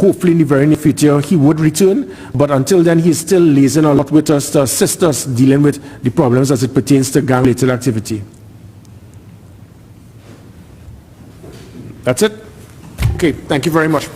hopefully in the very near future he would return, but until then he's still liaising a lot with us to assist us dealing with the problems as it pertains to gang-related activity. That's it? Okay, thank you very much.